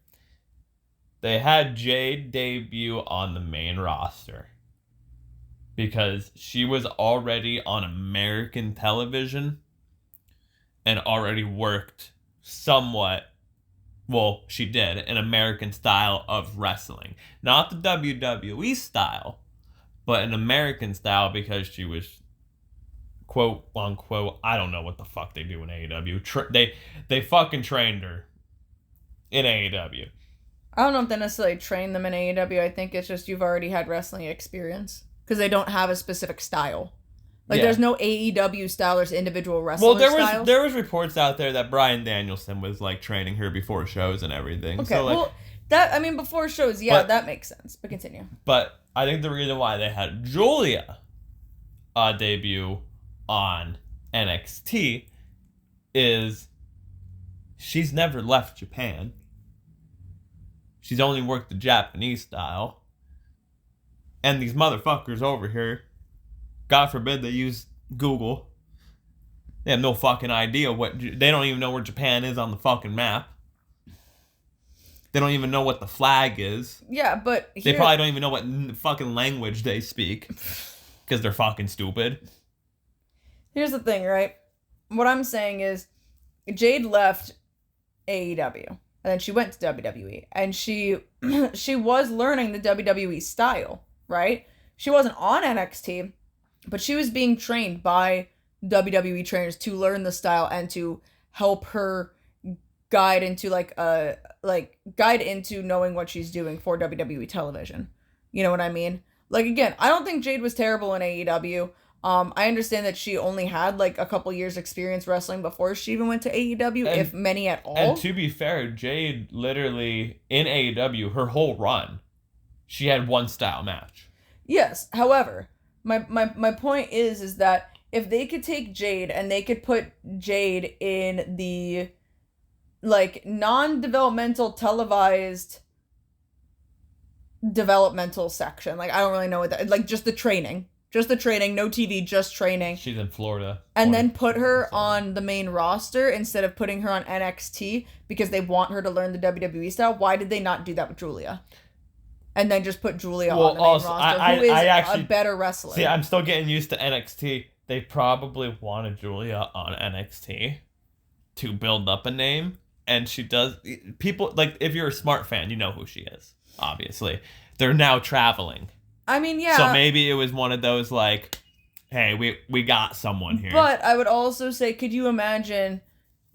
Speaker 2: They had Jade debut on the main roster because she was already on American television and already worked somewhat, well, she did, an American style of wrestling. Not the WWE style, but an American style because she was, quote unquote, I don't know what the fuck they do in AEW. They fucking trained her in AEW.
Speaker 3: I don't know if they necessarily train them in AEW. I think it's just you've already had wrestling experience. Because they don't have a specific style. Like, there's no AEW style, there's individual wrestling styles.
Speaker 2: There was reports out there that Bryan Danielson was, like, training her before shows and everything.
Speaker 3: Okay,
Speaker 2: so, like,
Speaker 3: well, before shows, that makes sense. But continue.
Speaker 2: But I think the reason why they had Julia debut on NXT is she's never left Japan. She's only worked the Japanese style. And these motherfuckers over here, God forbid they use Google. They have no fucking idea they don't even know where Japan is on the fucking map. They don't even know what the flag is.
Speaker 3: Yeah, but
Speaker 2: they probably don't even know what fucking language they speak. Because they're fucking stupid.
Speaker 3: Here's the thing, right? What I'm saying is, Jade left AEW. And then she went to WWE. And she was learning the WWE style. Right? She wasn't on NXT, but she was being trained by WWE trainers to learn the style and to help her guide into guide into knowing what she's doing for WWE television. You know what I mean? Like, again, I don't think Jade was terrible in AEW. I understand that she only had like a couple years experience wrestling before she even went to AEW, if many at all.
Speaker 2: And to be fair, Jade literally in AEW, her whole run, she had one style match.
Speaker 3: Yes. However, my point is that if they could take Jade and they could put Jade in the like non-developmental televised developmental section, like I don't really know what that, like just the training, no TV, just training.
Speaker 2: She's in Florida.
Speaker 3: And then put her on the main roster instead of putting her on NXT because they want her to learn the WWE style. Why did they not do that with Julia? And then just put Julia on the main roster, who is a better wrestler.
Speaker 2: See, I'm still getting used to NXT. They probably wanted Julia on NXT to build up a name. And she does... People, like, if you're a smart fan, you know who she is, obviously. They're now traveling.
Speaker 3: I mean, yeah.
Speaker 2: So maybe it was one of those, like, hey, we got someone here.
Speaker 3: But I would also say, could you imagine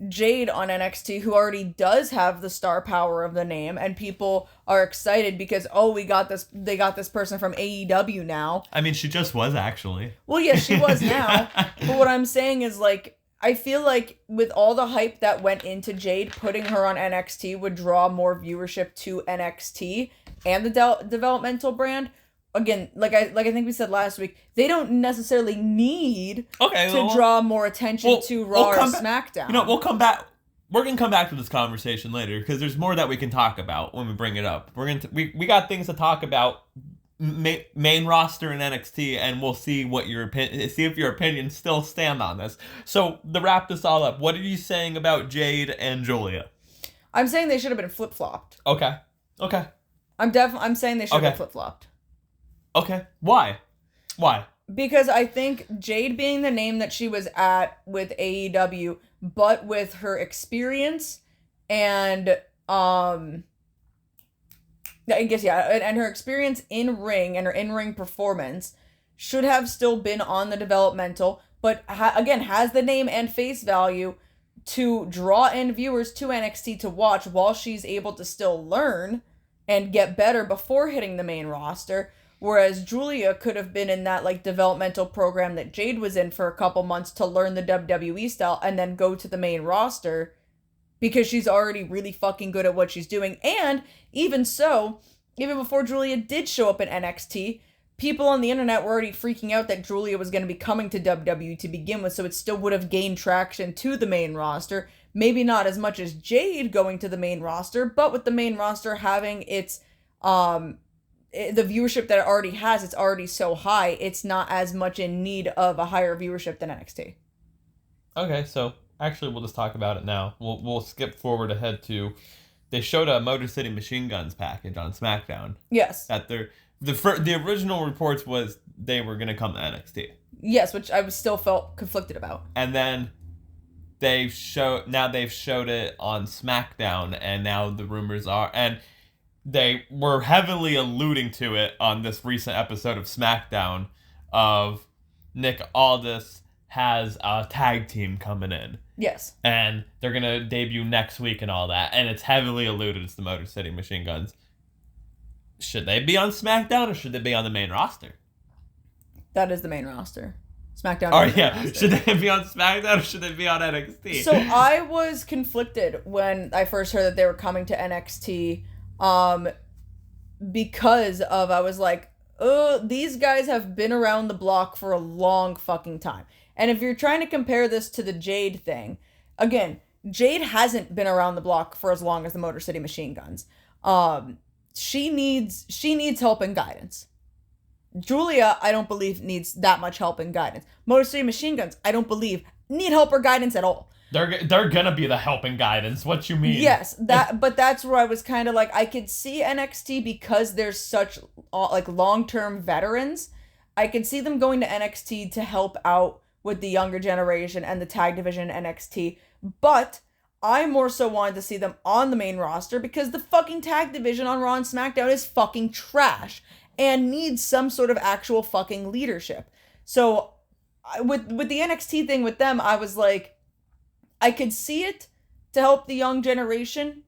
Speaker 3: Jade on NXT, who already does have the star power of the name, and people are excited because, they got this person from AEW now.
Speaker 2: I mean, she just was, actually.
Speaker 3: Well, yeah, she was now. But what I'm saying is, like, I feel like with all the hype that went into Jade, putting her on NXT would draw more viewership to NXT and the developmental brand. Again, like I think we said last week, they don't necessarily need to draw more attention to Raw or SmackDown.
Speaker 2: You know, we'll come back. We're gonna come back to this conversation later because there's more that we can talk about when we bring it up. We got things to talk about, main roster and NXT, and we'll see what see if your opinions still stand on this. So to wrap this all up, what are you saying about Jade and Julia?
Speaker 3: I'm saying they should have been flip flopped.
Speaker 2: Okay.
Speaker 3: I'm saying they should have been flip flopped.
Speaker 2: Okay. Why?
Speaker 3: Because I think Jade being the name that she was at with AEW, but with her experience and and her experience in ring and her in-ring performance should have still been on the developmental, but again has the name and face value to draw in viewers to NXT to watch while she's able to still learn and get better before hitting the main roster. Whereas Julia could have been in that like developmental program that Jade was in for a couple months to learn the WWE style and then go to the main roster because she's already really fucking good at what she's doing. And even so, even before Julia did show up in NXT, people on the internet were already freaking out that Julia was going to be coming to WWE to begin with, so it still would have gained traction to the main roster. Maybe not as much as Jade going to the main roster, but with the main roster having its the viewership that it already has, it's already so high, it's not as much in need of a higher viewership than NXT.
Speaker 2: Okay, so actually we'll just talk about it now. We'll skip forward ahead to, they showed a Motor City Machine Guns package on SmackDown.
Speaker 3: Yes.
Speaker 2: That the original reports was they were going to come to NXT.
Speaker 3: Yes, which I still felt conflicted about.
Speaker 2: And then they've showed it on SmackDown, and now the rumors are, and they were heavily alluding to it on this recent episode of SmackDown of Nick Aldis has a tag team coming in.
Speaker 3: Yes.
Speaker 2: And they're going to debut next week and all that. And it's heavily alluded to the Motor City Machine Guns. Should they be on SmackDown or should they be on the main roster?
Speaker 3: That is the main roster. SmackDown.
Speaker 2: Oh, yeah. Roster. Should they be on SmackDown or should they be on NXT?
Speaker 3: So I was conflicted when I first heard that they were coming to NXT because of, I was like, oh, these guys have been around the block for a long fucking time. And if you're trying to compare this to the Jade thing, again, Jade hasn't been around the block for as long as the Motor City Machine Guns. She needs help and guidance. Julia, I don't believe needs that much help and guidance. Motor City Machine Guns, I don't believe need help or guidance at all.
Speaker 2: They're gonna be the help and guidance. What you mean?
Speaker 3: Yes, but that's where I was kind of like, I could see NXT because there's such like long-term veterans. I could see them going to NXT to help out with the younger generation and the tag division in NXT, but I more so wanted to see them on the main roster because the fucking tag division on Raw and SmackDown is fucking trash and needs some sort of actual fucking leadership. So with the NXT thing with them, I was like, I could see it to help the young generation,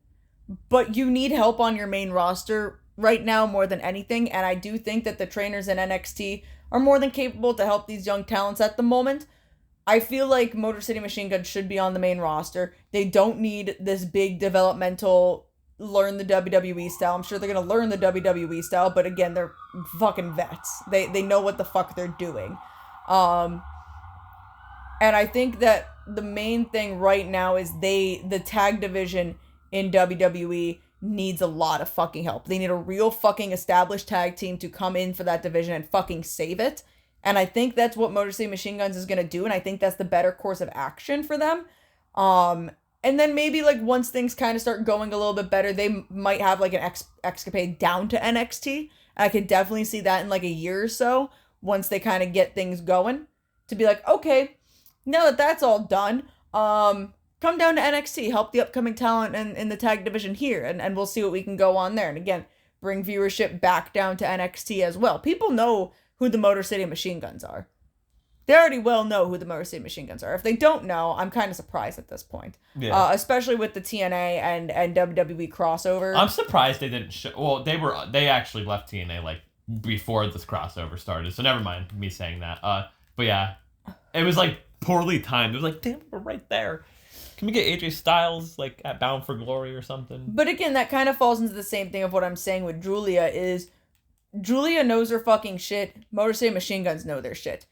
Speaker 3: but you need help on your main roster right now more than anything, and I do think that the trainers in NXT are more than capable to help these young talents at the moment. I feel like Motor City Machine Guns should be on the main roster. They don't need this big developmental learn the WWE style. I'm sure they're going to learn the WWE style, but again, they're fucking vets. They know what the fuck they're doing. And I think that the main thing right now is the tag division in WWE needs a lot of fucking help. They need a real fucking established tag team to come in for that division and fucking save it. And I think that's what Motor City Machine Guns is going to do. And I think that's the better course of action for them. And then maybe like once things kind of start going a little bit better, they might have like an escapade down to NXT. And I could definitely see that in like a year or so once they kind of get things going to be like, okay, now that that's all done, come down to NXT, help the upcoming talent in the tag division here, and we'll see what we can go on there. And again, bring viewership back down to NXT as well. People know who the Motor City Machine Guns are. They already well know who the Motor City Machine Guns are. If they don't know, I'm kind of surprised at this point. Yeah. Especially with the TNA and WWE crossover.
Speaker 2: I'm surprised they didn't show... Well, they actually left TNA, like, before this crossover started, so never mind me saying that. But yeah, it was, like, poorly timed. It was like, damn, we're right there. Can we get AJ Styles, like, at Bound for Glory or something?
Speaker 3: But again, that kind of falls into the same thing of what I'm saying with Julia is... Julia knows her fucking shit. Motor City Machine Guns know their shit.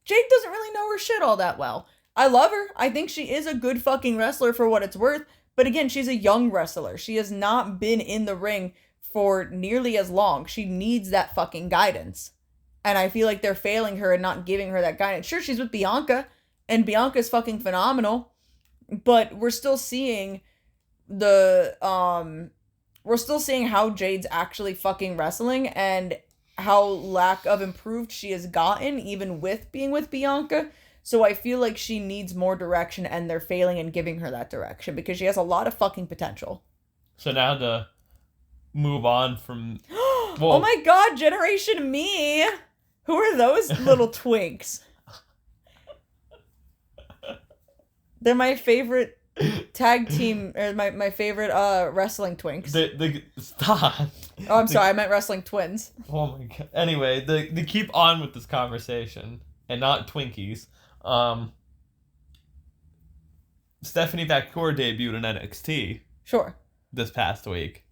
Speaker 3: Jade doesn't really know her shit all that well. I love her. I think she is a good fucking wrestler for what it's worth. But again, she's a young wrestler. She has not been in the ring for nearly as long. She needs that fucking guidance. And I feel like they're failing her and not giving her that guidance. Sure, she's with Bianca. And Bianca's fucking phenomenal. But we're still seeing we're still seeing how Jade's actually fucking wrestling and how lack of improved she has gotten, even with being with Bianca. So I feel like she needs more direction, and they're failing in giving her that direction because she has a lot of fucking potential.
Speaker 2: So now to move on from...
Speaker 3: Oh my god, Generation Me! Who are those little twinks? They're my favorite tag team, or my favorite wrestling twinks.
Speaker 2: Stop.
Speaker 3: Oh, I'm sorry, I meant wrestling twins.
Speaker 2: Oh my god. Anyway, they keep on with this conversation, and not Twinkies. Stephanie McCourt debuted in NXT.
Speaker 3: Sure.
Speaker 2: This past week.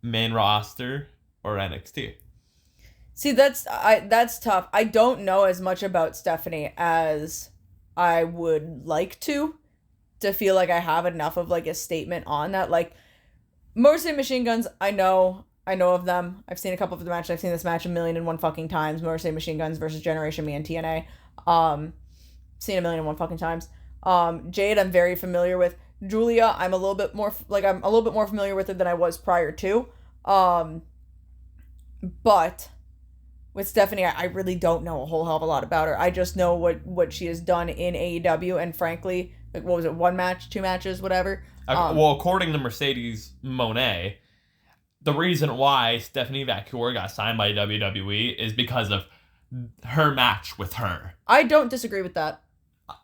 Speaker 2: Main roster or NXT?
Speaker 3: See, that's tough. I don't know as much about Stephanie as I would like to feel like I have enough of like a statement on that. Like, Motor City Machine Guns, I know I know of them. I've seen a couple of the matches. I've seen this match 1,000,001 fucking times. Motor City Machine Guns versus Generation Me and TNA. Seen 1,000,001 fucking times. Jade, I'm very familiar with. Julia, I'm a little bit more familiar with her than I was prior to. But with Stephanie, I really don't know a whole hell of a lot about her. I just know what she has done in AEW, and frankly, like, what was it, 1 match, 2 matches, whatever.
Speaker 2: Well, according to Mercedes Monet, the reason why Stephanie Vacuor got signed by WWE is because of her match with her.
Speaker 3: I don't disagree with that.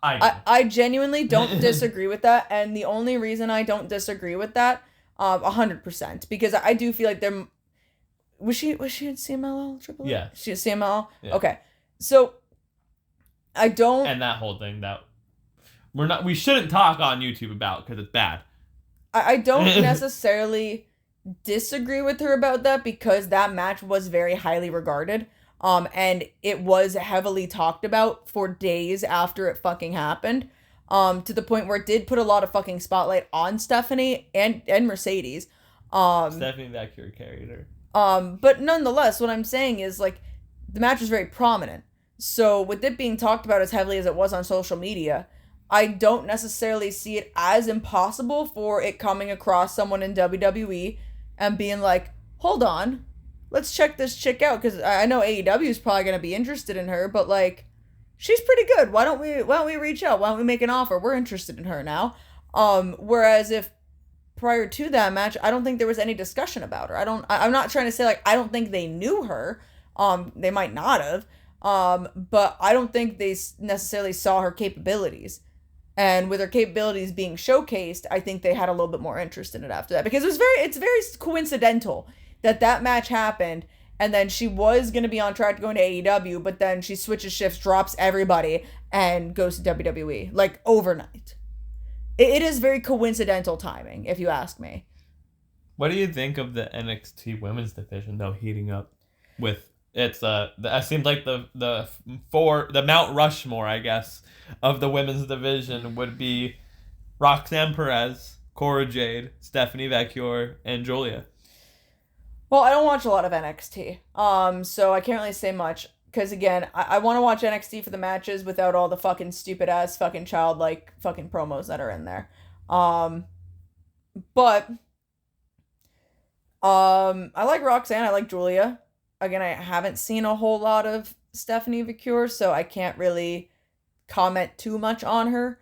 Speaker 3: I genuinely don't disagree with that, and the only reason I don't disagree with that, 100%, because I do feel like there. Was she in CMLL? Triple?
Speaker 2: Yeah.
Speaker 3: She was CMLL?
Speaker 2: Yeah.
Speaker 3: Okay. So I don't.
Speaker 2: And that whole thing that we shouldn't talk on YouTube about because it's bad.
Speaker 3: I don't necessarily disagree with her about that, because that match was very highly regarded. And it was heavily talked about for days after it fucking happened. To the point where it did put a lot of fucking spotlight on Stephanie and Mercedes.
Speaker 2: Stephanie Vacuor carried her.
Speaker 3: But nonetheless, what I'm saying is, like, the match was very prominent. So with it being talked about as heavily as it was on social media, I don't necessarily see it as impossible for it coming across someone in WWE and being like, hold on, let's check this chick out, because I know AEW is probably going to be interested in her, but, like, she's pretty good. Why don't we reach out? Why don't we make an offer? We're interested in her now. Whereas if prior to that match, I don't think there was any discussion about her. I'm not trying to say, like, I don't think they knew her. They might not have. But I don't think they necessarily saw her capabilities. And with her capabilities being showcased, I think they had a little bit more interest in it after that, because it's very coincidental that match happened, and then she was going to be on track to go into AEW, but then she switches shifts, drops everybody, and goes to WWE, like, overnight. It is very coincidental timing, if you ask me.
Speaker 2: What do you think of the NXT women's division, though, heating up with it seems like the Mount Rushmore, I guess, of the women's division would be Roxanne Perez, Cora Jade, Stephanie Vacuor, and Julia.
Speaker 3: Well, I don't watch a lot of NXT, so I can't really say much, because, again, I want to watch NXT for the matches without all the fucking stupid-ass fucking childlike fucking promos that are in there. But I like Roxanne, I like Julia. Again, I haven't seen a whole lot of Stephanie Vacuor, so I can't really comment too much on her.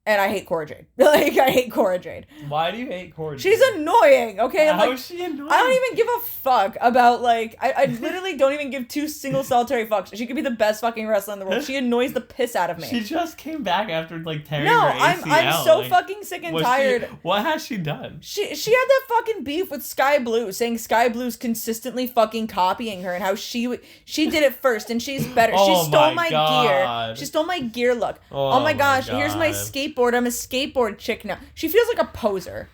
Speaker 3: And I hate Cora Jade. Like, I hate Cora Jade.
Speaker 2: Why do you hate Cora Jade?
Speaker 3: She's annoying, okay?
Speaker 2: How
Speaker 3: like,
Speaker 2: is she annoying?
Speaker 3: I don't even give a fuck about, like... I literally don't even give 2 single solitary fucks. She could be the best fucking wrestler in the world. She annoys the piss out of me.
Speaker 2: She just came back after, like, tearing her ACL.
Speaker 3: I'm so fucking sick and tired.
Speaker 2: What has she done?
Speaker 3: She had that fucking beef with Sky Blue, saying Sky Blue's consistently fucking copying her, and how she did it first, and she's better.
Speaker 2: Oh,
Speaker 3: she stole my
Speaker 2: God.
Speaker 3: gear. She stole my gear look.
Speaker 2: Oh
Speaker 3: my gosh,
Speaker 2: God.
Speaker 3: here's my skateboard. I'm a skateboard chick now. She feels like a poser.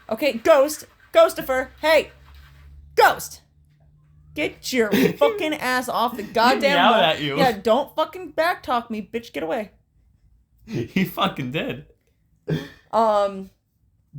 Speaker 3: Okay, Ghostifer, hey, Ghost, get your fucking ass off the goddamn wall.
Speaker 2: At you.
Speaker 3: Yeah, don't fucking backtalk me, bitch. Get away.
Speaker 2: He fucking did.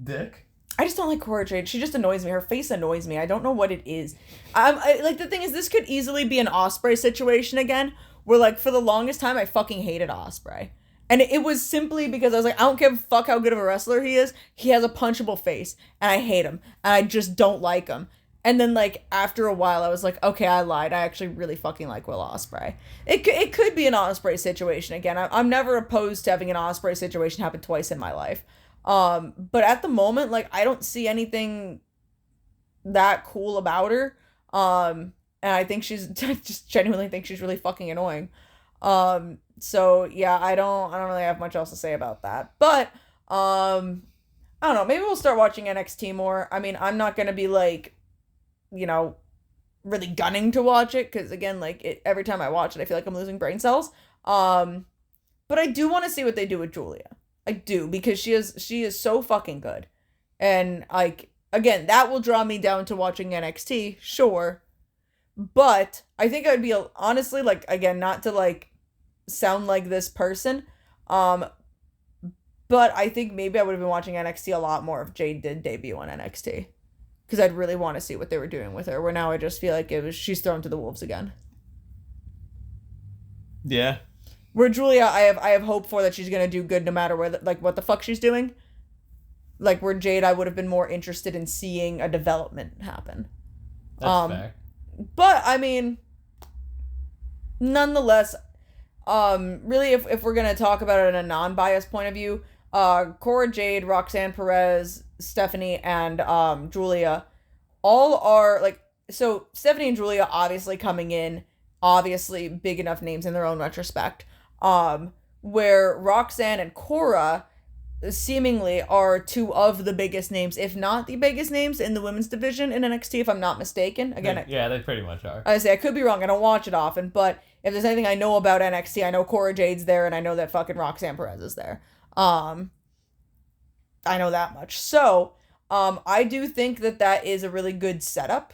Speaker 2: Dick.
Speaker 3: I just don't like Cora Jade. She just annoys me. Her face annoys me. I don't know what it is. Like, the thing is, this could easily be an Ospreay situation again, where, like, for the longest time, I fucking hated Ospreay. And it was simply because I was like, I don't give a fuck how good of a wrestler he is. He has a punchable face, and I hate him, and I just don't like him. And then, like, after a while, I was like, okay, I lied. I actually really fucking like Will Ospreay. It could be an Ospreay situation again. I'm never opposed to having an Ospreay situation happen twice in my life. But at the moment, like, I don't see anything that cool about her. And I think I just genuinely think she's really fucking annoying. So yeah, I don't really have much else to say about that. But, I don't know, maybe we'll start watching NXT more. I mean, I'm not gonna be, like, you know, really gunning to watch it, because, again, like, every time I watch it, I feel like I'm losing brain cells. But I do want to see what they do with Julia. I do, because she is so fucking good. And, like, again, that will draw me down to watching NXT, sure. But I think I'd be, honestly, like, again, not to, like, sound like this person, but I think maybe I would have been watching NXT a lot more if Jade did debut on NXT. because I'd really want to see what they were doing with her. Where now I just feel like she's thrown to the wolves again.
Speaker 2: Yeah.
Speaker 3: Where Julia, I have hope for that she's gonna do good no matter what the fuck she's doing. Like where Jade, I would have been more interested in seeing a development happen.
Speaker 2: That's fair.
Speaker 3: But I mean, nonetheless, really, if we're gonna talk about it in a non-biased point of view, Cora Jade, Roxanne Perez, Stephanie, and Julia, all are like, so Stephanie and Julia obviously coming in, obviously big enough names in their own retrospect. Where Roxanne and Cora seemingly are two of the biggest names, if not the biggest names in the women's division in NXT, if I'm not mistaken. Again,
Speaker 2: they pretty much are.
Speaker 3: I say I could be wrong. I don't watch it often, but if there's anything I know about NXT, I know Cora Jade's there, and I know that fucking Roxanne Perez is there. I know that much. So, I do think that is a really good setup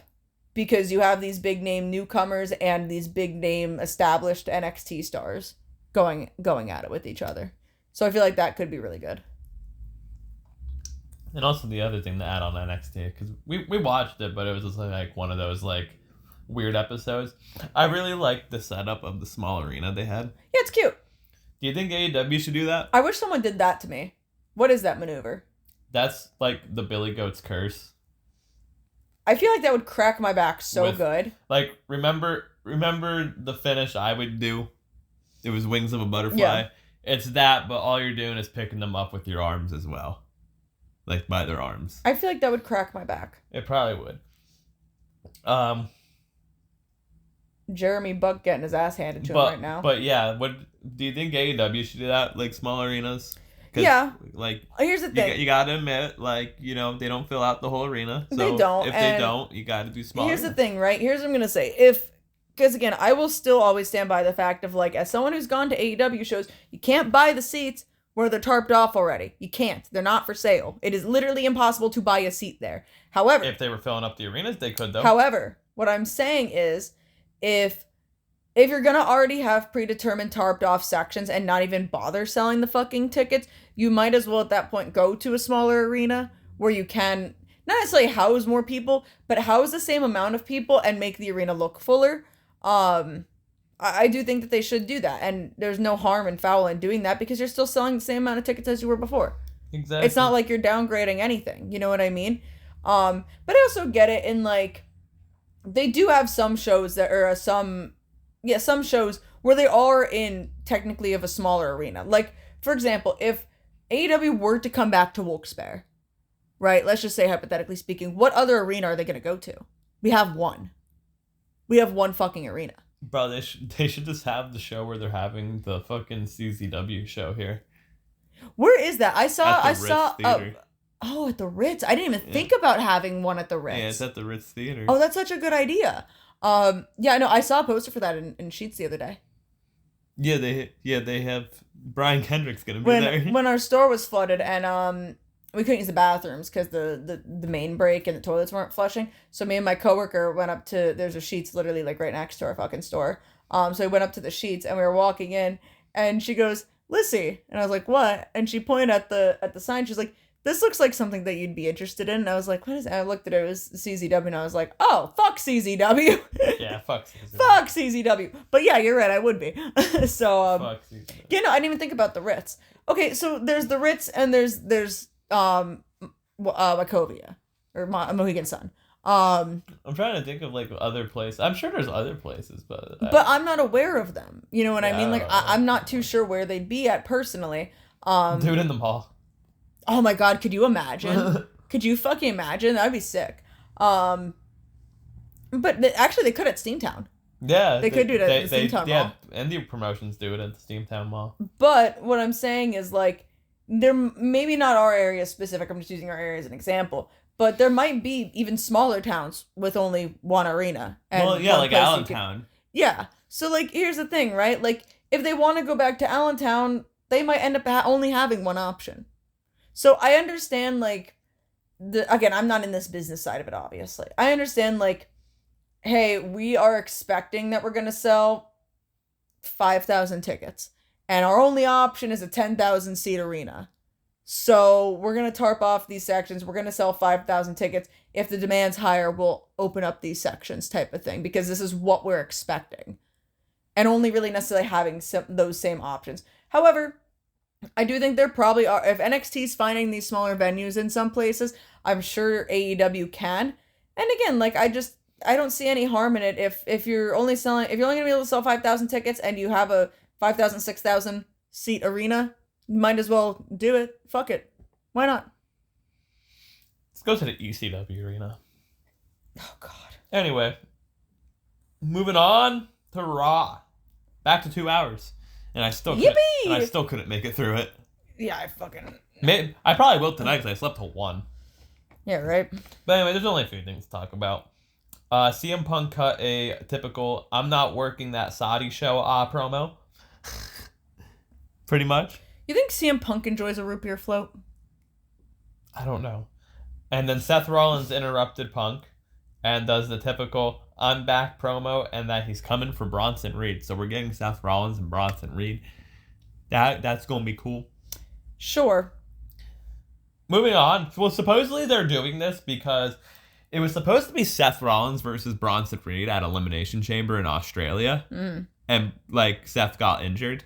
Speaker 3: because you have these big name newcomers and these big name established NXT stars going at it with each other. So I feel like that could be really good.
Speaker 2: And also the other thing to add on NXT, because we watched it, but it was just like one of those like weird episodes. I really liked the setup of the small arena they had.
Speaker 3: Yeah, it's cute.
Speaker 2: Do you think AEW should do that?
Speaker 3: I wish someone did that to me. What is that maneuver?
Speaker 2: That's like the Billy Goat's curse.
Speaker 3: I feel like that would crack my back so good.
Speaker 2: Like, remember the finish I would do? It was Wings of a Butterfly.
Speaker 3: Yeah.
Speaker 2: It's that, but all you're doing is picking them up with your arms as well. Like, by their arms.
Speaker 3: I feel like that would crack my back.
Speaker 2: It probably would.
Speaker 3: Jeremy Buck getting his ass handed to him right now.
Speaker 2: But yeah, do you think AEW should do that? Like, small arenas?
Speaker 3: Yeah.
Speaker 2: Like,
Speaker 3: here's the thing.
Speaker 2: You gotta admit, like, you know, they don't fill out the whole arena. So
Speaker 3: they don't.
Speaker 2: If they don't, you gotta do small.
Speaker 3: Here's the thing, right? Here's what I'm gonna say. Because again, I will still always stand by the fact of, like, as someone who's gone to AEW shows, you can't buy the seats where they're tarped off already. You can't. They're not for sale. It is literally impossible to buy a seat there. However,
Speaker 2: if they were filling up the arenas, they could, though.
Speaker 3: However, what I'm saying is, if you're gonna already have predetermined tarped off sections and not even bother selling the fucking tickets, you might as well at that point go to a smaller arena where you can not necessarily house more people, but house the same amount of people and make the arena look fuller. I do think that they should do that, and there's no harm and foul in doing that because you're still selling the same amount of tickets as you were before.
Speaker 2: Exactly.
Speaker 3: It's not like you're downgrading anything. You know what I mean? But I also get it in, like, they do have some shows that are some shows where they are in technically of a smaller arena. Like, for example, if AEW were to come back to Wilkes-Barre, right? Let's just say, hypothetically speaking, what other arena are they going to go to? We have one. We have one fucking arena.
Speaker 2: Bro, they should just have the show where they're having the fucking CZW show here.
Speaker 3: Where is that? I saw
Speaker 2: Theater.
Speaker 3: At the Ritz. I didn't even think about having one at the Ritz.
Speaker 2: Yeah, it's at the Ritz Theater.
Speaker 3: Oh, that's such a good idea. I saw a poster for that in Sheets the other day.
Speaker 2: Yeah, they have Brian Kendrick's gonna be there.
Speaker 3: When our store was flooded and we couldn't use the bathrooms because the main break and the toilets weren't flushing. So me and my coworker went up to, there's a Sheets literally like right next to our fucking store. So we went up to the Sheets and we were walking in and she goes, "Lyssie," and I was like, "What?" And she pointed at the sign. She's like, "This looks like something that you'd be interested in." And I was like, "What is it?" And I looked at it. It was CZW, and I was like, "Oh, fuck CZW."
Speaker 2: Yeah, fuck CZW.
Speaker 3: Fuck CZW. But yeah, you're right. I would be. So
Speaker 2: fuck CZW.
Speaker 3: Yeah, no, I didn't even think about the Ritz. Okay, so there's the Ritz and there's Wachovia or Mohegan Sun.
Speaker 2: I'm trying to think of like other places. I'm sure there's other places, but
Speaker 3: I'm not aware of them. You know what I mean? Like I'm not too sure where they'd be at personally.
Speaker 2: Do it in the mall.
Speaker 3: Oh my god, could you imagine? Could you fucking imagine? That'd be sick. But actually, they could at Steamtown.
Speaker 2: Yeah,
Speaker 3: they could do it at the Steamtown Mall.
Speaker 2: Yeah, indie promotions do it at the Steamtown Mall.
Speaker 3: But what I'm saying is, like, they're maybe not our area specific. I'm just using our area as an example. But there might be even smaller towns with only one arena. And
Speaker 2: well, yeah, like Allentown.
Speaker 3: Yeah. So, like, here's the thing, right? Like, if they want to go back to Allentown, they might end up only having one option. So I understand, like, again, I'm not in this business side of it, obviously. I understand, like, hey, we are expecting that we're going to sell 5,000 tickets. And our only option is a 10,000 seat arena. So we're going to tarp off these sections. We're going to sell 5,000 tickets. If the demand's higher, we'll open up these sections type of thing, because this is what we're expecting. And only really necessarily having those same options. However, I do think there probably are, if NXT's finding these smaller venues in some places, I'm sure AEW can. And again, like, I don't see any harm in it if you're only going to be able to sell 5,000 tickets and you have a 5,000, 6,000 seat arena, you might as well do it. Fuck it. Why not?
Speaker 2: Let's go to the ECW arena.
Speaker 3: Oh, God.
Speaker 2: Anyway, moving on to Raw. Back to 2 hours. And I still couldn't make it through it.
Speaker 3: Yeah, I fucking...
Speaker 2: I probably will tonight because I slept till 1.
Speaker 3: Yeah, right?
Speaker 2: But anyway, there's only a few things to talk about. CM Punk cut a typical "I'm not working that Saudi show" promo. Pretty much.
Speaker 3: You think CM Punk enjoys a root beer float?
Speaker 2: I don't know. And then Seth Rollins interrupted Punk and does the typical "I'm back" promo, and that he's coming for Bronson Reed. So we're getting Seth Rollins and Bronson Reed. That's going to be cool.
Speaker 3: Sure.
Speaker 2: Moving on. Well, supposedly they're doing this because it was supposed to be Seth Rollins versus Bronson Reed at Elimination Chamber in Australia. And, like, Seth got injured.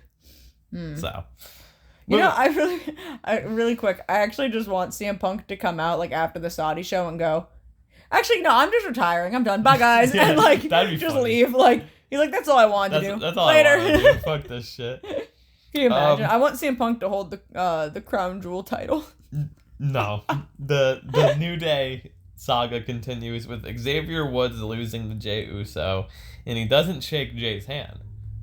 Speaker 2: So.
Speaker 3: You know, I really quick, I actually just want CM Punk to come out, like, after the Saudi show and go, actually, no, I'm just retiring. I'm done. Bye, guys.
Speaker 2: Yeah,
Speaker 3: and, like,
Speaker 2: just
Speaker 3: funny. Leave. Like, he's like, that's all I wanted to do.
Speaker 2: That's all
Speaker 3: Later.
Speaker 2: I wanted to do. Fuck this shit.
Speaker 3: Can you imagine? I want CM Punk to hold the Crown Jewel title.
Speaker 2: No. The New Day saga continues with Xavier Woods losing to Jey Uso, and he doesn't shake Jay's hand.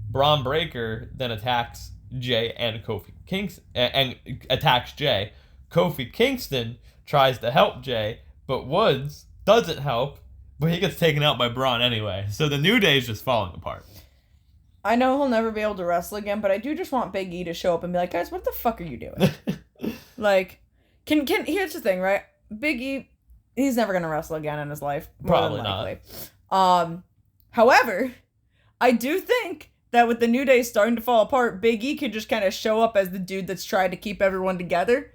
Speaker 2: Braun Breaker then attacks Jay and Kofi Kingston, and attacks Jay. Kofi Kingston tries to help Jay, but Woods doesn't help, but he gets taken out by Braun anyway. So the New Day is just falling apart.
Speaker 3: I know he'll never be able to wrestle again, but I do just want Big E to show up and be like, guys, what the fuck are you doing? Like, here's the thing, right? Big E, he's never gonna wrestle again in his life.
Speaker 2: Probably not.
Speaker 3: However, I do think that with the New Day starting to fall apart, Big E could just kind of show up as the dude that's trying to keep everyone together,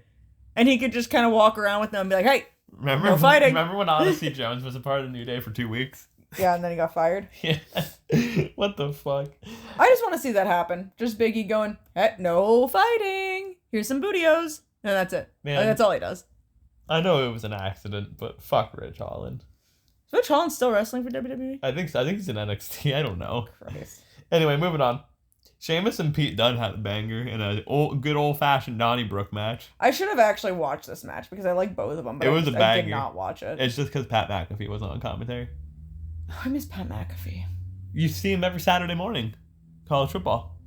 Speaker 3: and he could just kind of walk around with them and be like, hey, no fighting.
Speaker 2: Remember when Odyssey Jones was a part of the New Day for 2 weeks?
Speaker 3: Yeah, and then he got fired.
Speaker 2: Yeah. What the fuck?
Speaker 3: I just want to see that happen. Just Big E going, hey, no fighting. Here's some bootios. And that's it.
Speaker 2: Man,
Speaker 3: like, that's all he does.
Speaker 2: I know it was an accident, but fuck Rich Holland.
Speaker 3: Is Rich Holland still wrestling for WWE?
Speaker 2: I think he's in NXT. I don't know.
Speaker 3: Christ.
Speaker 2: Anyway, moving on. Sheamus and Pete Dunne had a banger in a good old-fashioned Donnybrook match.
Speaker 3: I should have actually watched this match because I like both of them, but
Speaker 2: it was a banger.
Speaker 3: I did not watch it.
Speaker 2: It's just because Pat McAfee wasn't on commentary.
Speaker 3: I miss Pat McAfee.
Speaker 2: You see him every Saturday morning. College football.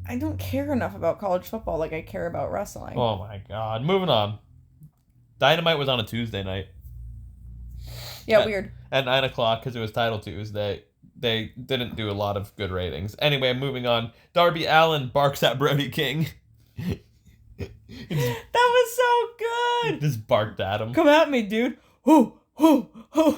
Speaker 3: I don't care enough about college football like I care about wrestling.
Speaker 2: Oh my god. Moving on. Dynamite was on a Tuesday night.
Speaker 3: Yeah, weird.
Speaker 2: At 9 o'clock because it was Title Tuesday. They didn't do a lot of good ratings. Anyway, moving on. Darby Allin barks at Brody King.
Speaker 3: That was so good.
Speaker 2: Just barked at him.
Speaker 3: Come at me, dude. Hoo, hoo, hoo.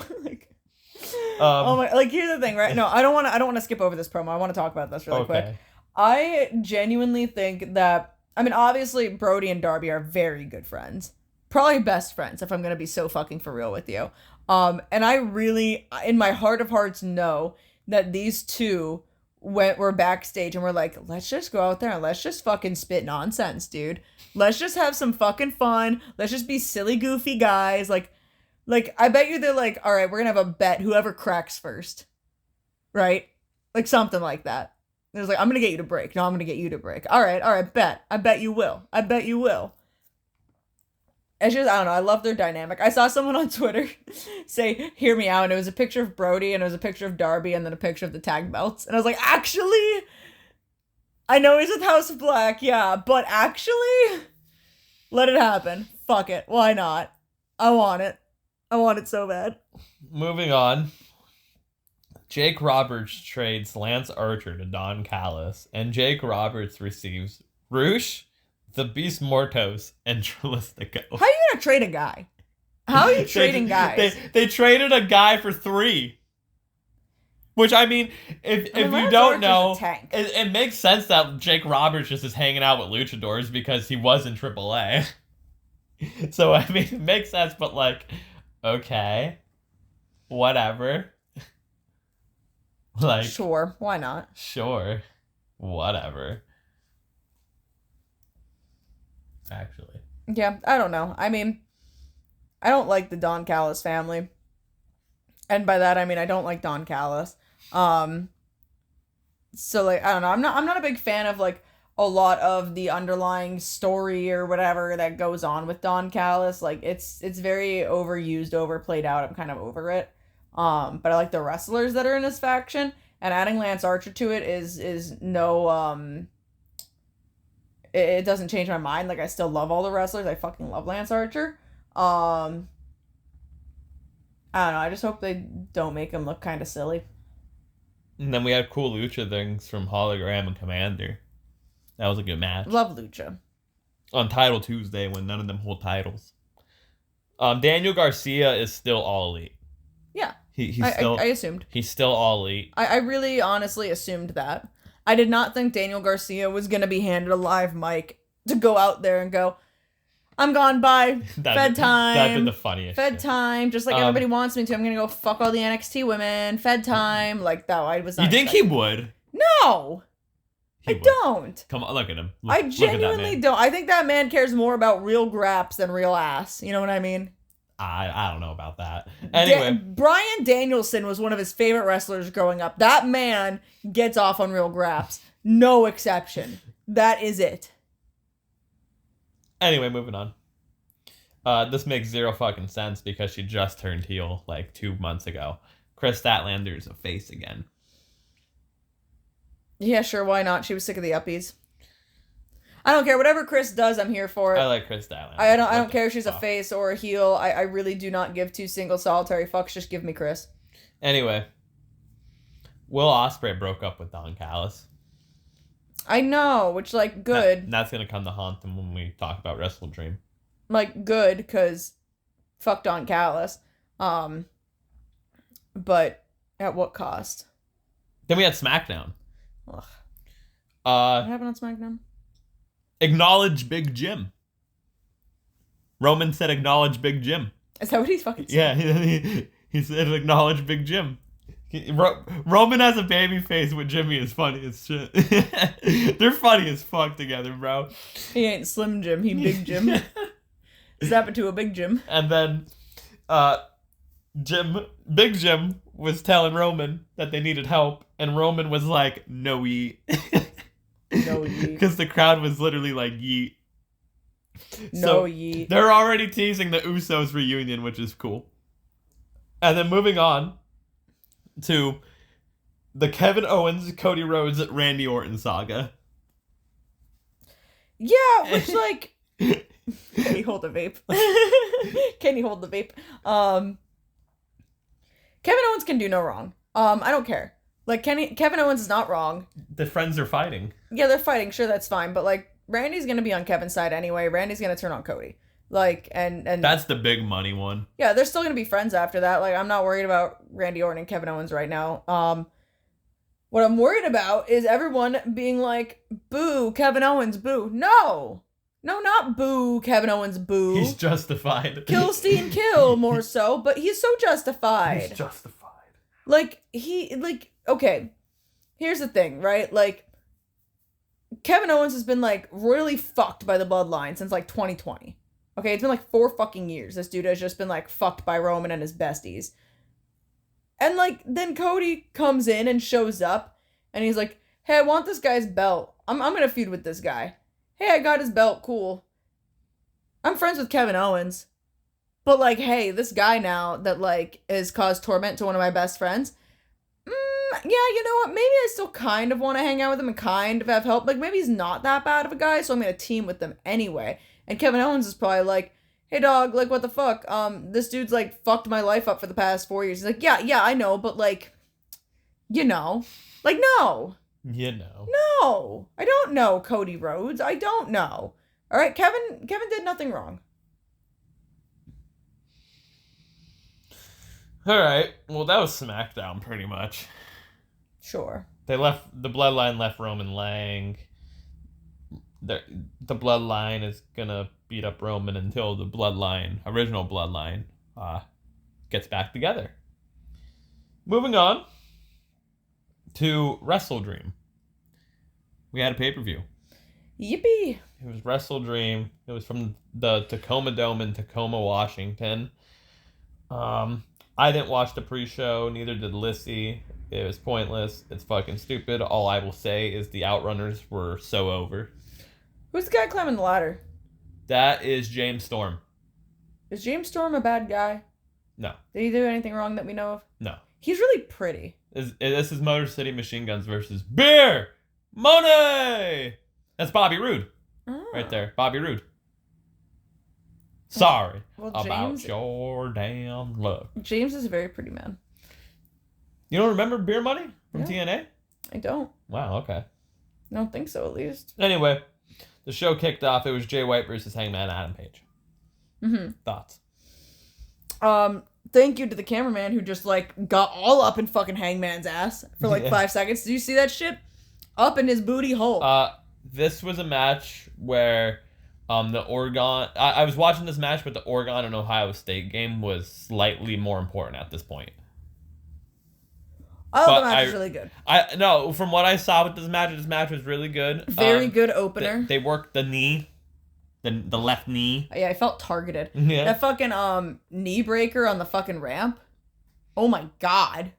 Speaker 3: Oh my! Like, here's the thing, right? No, I don't want to skip over this promo. I want to talk about this really quick. I genuinely think that, I mean, obviously Brody and Darby are very good friends, probably best friends. If I'm gonna be so fucking for real with you, and I really, in my heart of hearts, know that these two were backstage and were like, let's just go out there and let's just fucking spit nonsense, dude. Let's just have some fucking fun. Let's just be silly, goofy guys. Like, I bet you they're like, all right, we're going to have a bet whoever cracks first. Right? Like something like that. It was like, I'm going to get you to break. No, I'm going to get you to break. All right, bet. I bet you will. It's just, I don't know. I love their dynamic. I saw someone on Twitter say, hear me out. And it was a picture of Brody and it was a picture of Darby and then a picture of the tag belts. And I was like, actually, I know he's with House of Black. Yeah, but actually, let it happen. Fuck it. Why not? I want it. I want it so bad.
Speaker 2: Moving on. Jake Roberts trades Lance Archer to Don Callis. And Jake Roberts receives Roosh, the Beast Mortos, and Trilistico.
Speaker 3: How are you going to trade a guy? How are you trading guys?
Speaker 2: They traded a guy for 3. Which, I mean, if you
Speaker 3: Lance
Speaker 2: don't
Speaker 3: Archer's
Speaker 2: know,
Speaker 3: a tank.
Speaker 2: it makes sense that Jake Roberts just is hanging out with luchadors because he was in AAA. So, I mean, it makes sense, but, like, okay, whatever. Like,
Speaker 3: Sure, why not?
Speaker 2: sure, whatever. Actually.
Speaker 3: Yeah, I don't know. I mean, I don't like the Don Callis family. And by that I mean I don't like Don Callis. So like I don't know. I'm not a big fan of like a lot of the underlying story or whatever that goes on with Don Callis. Like it's very overused, overplayed out. I'm kind of over it. But I like the wrestlers that are in this faction, and adding Lance Archer to it is no it doesn't change my mind. Like I still love all the wrestlers. I fucking love Lance Archer. I don't know. I just hope they don't make him look kind of silly.
Speaker 2: And then we had cool lucha things from Hologram and Commander. That was a good match.
Speaker 3: Love lucha.
Speaker 2: On Title Tuesday when none of them hold titles. Daniel Garcia is still all elite.
Speaker 3: Yeah.
Speaker 2: I
Speaker 3: assumed.
Speaker 2: He's still all elite.
Speaker 3: I really honestly assumed that. I did not think Daniel Garcia was going to be handed a live mic to go out there and go, I'm gone, bye. Fed time.
Speaker 2: That'd been the funniest
Speaker 3: Fed
Speaker 2: shit.
Speaker 3: time. Just like everybody wants me to. I'm going to go fuck all the NXT women. Fed time. Like, that I was not
Speaker 2: You think
Speaker 3: expecting.
Speaker 2: he would?
Speaker 3: No.
Speaker 2: He
Speaker 3: I
Speaker 2: would.
Speaker 3: don't.
Speaker 2: Come on, look at him.
Speaker 3: I
Speaker 2: Look at that
Speaker 3: genuinely
Speaker 2: man.
Speaker 3: don't. I think that man cares more about real graps than real ass. You know what I mean?
Speaker 2: I don't know about that. Anyway.
Speaker 3: Bryan Danielson was one of his favorite wrestlers growing up. That man gets off on real graps. No exception. That is it.
Speaker 2: Anyway, moving on. This makes zero fucking sense because she just turned heel like 2 months ago. Chris Statlander is a face again.
Speaker 3: Yeah, sure, why not? She was sick of the uppies. I don't care. Whatever Chris does, I'm here for it.
Speaker 2: I like Chris Statlander.
Speaker 3: I don't care if she's a face or a heel. I really do not give two single solitary fucks. Just give me Chris.
Speaker 2: Anyway. Will Ospreay broke up with Don Callis.
Speaker 3: I know, which, like, good.
Speaker 2: That's going to come to haunt him when we talk about WrestleDream.
Speaker 3: Like, good, because fuck Don Callis. But at what cost?
Speaker 2: Then we had SmackDown.
Speaker 3: Ugh. What happened on SmackDown?
Speaker 2: Acknowledge Big Jim. Roman said acknowledge Big Jim.
Speaker 3: Is that what he's fucking
Speaker 2: Yeah,
Speaker 3: saying?
Speaker 2: he said acknowledge Big Jim. Roman has a baby face with Jimmy is funny as shit. They're funny as fuck together, bro.
Speaker 3: He ain't Slim Jim, he Big Jim. Snap it to a Big Jim.
Speaker 2: And then Big Jim was telling Roman that they needed help, and Roman was like, no yeet.
Speaker 3: No yeet.
Speaker 2: Because the crowd was literally like, yeet.
Speaker 3: No
Speaker 2: So
Speaker 3: yeet.
Speaker 2: they're already teasing the Usos reunion, which is cool. And then moving on to the Kevin Owens, Cody Rhodes, Randy Orton saga.
Speaker 3: Yeah, which, like... Can you hold the vape? Can you hold the vape? Kevin Owens can do no wrong. I don't care. Like, Kevin Owens is not wrong.
Speaker 2: The friends are fighting.
Speaker 3: Yeah, they're fighting. Sure, that's fine. But, like, Randy's gonna be on Kevin's side anyway. Randy's gonna turn on Cody. Like, and
Speaker 2: That's the big money one.
Speaker 3: yeah, they're still gonna be friends after that. Like, I'm not worried about Randy Orton and Kevin Owens right now. What I'm worried about is everyone being like, boo, Kevin Owens, boo. No, not boo, Kevin Owens, boo.
Speaker 2: He's justified.
Speaker 3: Kill Steen kill, more so, but he's so justified.
Speaker 2: He's justified.
Speaker 3: Like, okay, here's the thing, right? Like, Kevin Owens has been, like, royally fucked by the bloodline since, like, 2020. Okay, it's been, like, 4 fucking years. This dude has just been, like, fucked by Roman and his besties. And, like, then Cody comes in and shows up, and he's like, hey, I want this guy's belt. I'm gonna feud with this guy. Hey, I got his belt, cool. I'm friends with Kevin Owens. But, like, hey, this guy now that, like, has caused torment to one of my best friends, yeah, you know what, maybe I still kind of want to hang out with him and kind of have help. Like, maybe he's not that bad of a guy, so I'm gonna team with them anyway. And Kevin Owens is probably like, hey, dog, like, what the fuck? This dude's, like, fucked my life up for the past 4 years. He's like, yeah, I know, but, like, you know. Like, no.
Speaker 2: You know.
Speaker 3: No. I don't know, Cody Rhodes. I don't know. All right, Kevin did nothing wrong.
Speaker 2: All right. Well, that was SmackDown, pretty much.
Speaker 3: Sure.
Speaker 2: The bloodline left Roman laying. The bloodline is gonna beat up Roman until the original bloodline, gets back together. Moving on to WrestleDream. We had a pay-per-view.
Speaker 3: Yippee!
Speaker 2: It was WrestleDream. It was from the Tacoma Dome in Tacoma, Washington. I didn't watch the pre-show, neither did Lyssie. It was pointless. It's fucking stupid. All I will say is the Outrunners were so over.
Speaker 3: Who's the guy climbing the ladder?
Speaker 2: That is James Storm.
Speaker 3: Is James Storm a bad guy?
Speaker 2: No.
Speaker 3: Did he do anything wrong that we know of?
Speaker 2: No.
Speaker 3: He's really pretty.
Speaker 2: This is Motor City Machine Guns versus Beer Money. That's Bobby Roode.
Speaker 3: Oh.
Speaker 2: Right there. Bobby Roode. Sorry
Speaker 3: Well,
Speaker 2: about your damn luck.
Speaker 3: James is a very pretty man.
Speaker 2: You don't remember Beer Money from
Speaker 3: Yeah.
Speaker 2: TNA?
Speaker 3: I don't.
Speaker 2: Wow, okay.
Speaker 3: I don't think so, at least.
Speaker 2: Anyway, the show kicked off. It was Jay White versus Hangman Adam Page.
Speaker 3: Mm-hmm.
Speaker 2: Thoughts?
Speaker 3: Thank you to the cameraman who just, got all up in fucking Hangman's ass for, 5 seconds. Did you see that shit? Up in his booty hole.
Speaker 2: This was a match where the Oregon... I was watching this match, but the Oregon and Ohio State game was slightly more important at this point.
Speaker 3: I thought the match was really good.
Speaker 2: No, from what I saw with this match was really good.
Speaker 3: Very good opener.
Speaker 2: They worked the knee. The left knee.
Speaker 3: Yeah, I felt targeted.
Speaker 2: Yeah.
Speaker 3: That fucking knee breaker on the fucking ramp. Oh my god.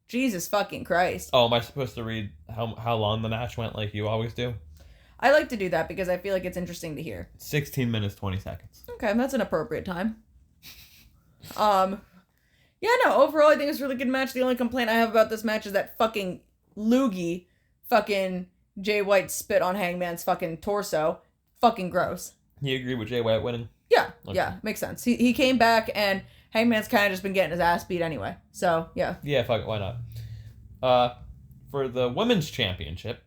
Speaker 3: Jesus fucking Christ.
Speaker 2: Oh, am I supposed to read how long the match went like you always do?
Speaker 3: I like to do that because I feel like it's interesting to hear.
Speaker 2: 16 minutes, 20 seconds.
Speaker 3: Okay, that's an appropriate time. Yeah, no, overall I think it's a really good match. The only complaint I have about this match is that fucking loogie fucking Jay White spit on Hangman's fucking torso. Fucking gross.
Speaker 2: You agree with Jay White winning?
Speaker 3: Yeah,
Speaker 2: Okay.
Speaker 3: yeah, makes sense. He came back and Hangman's kind of just been getting his ass beat anyway. So, yeah.
Speaker 2: Yeah, fuck it, why not? For the women's championship,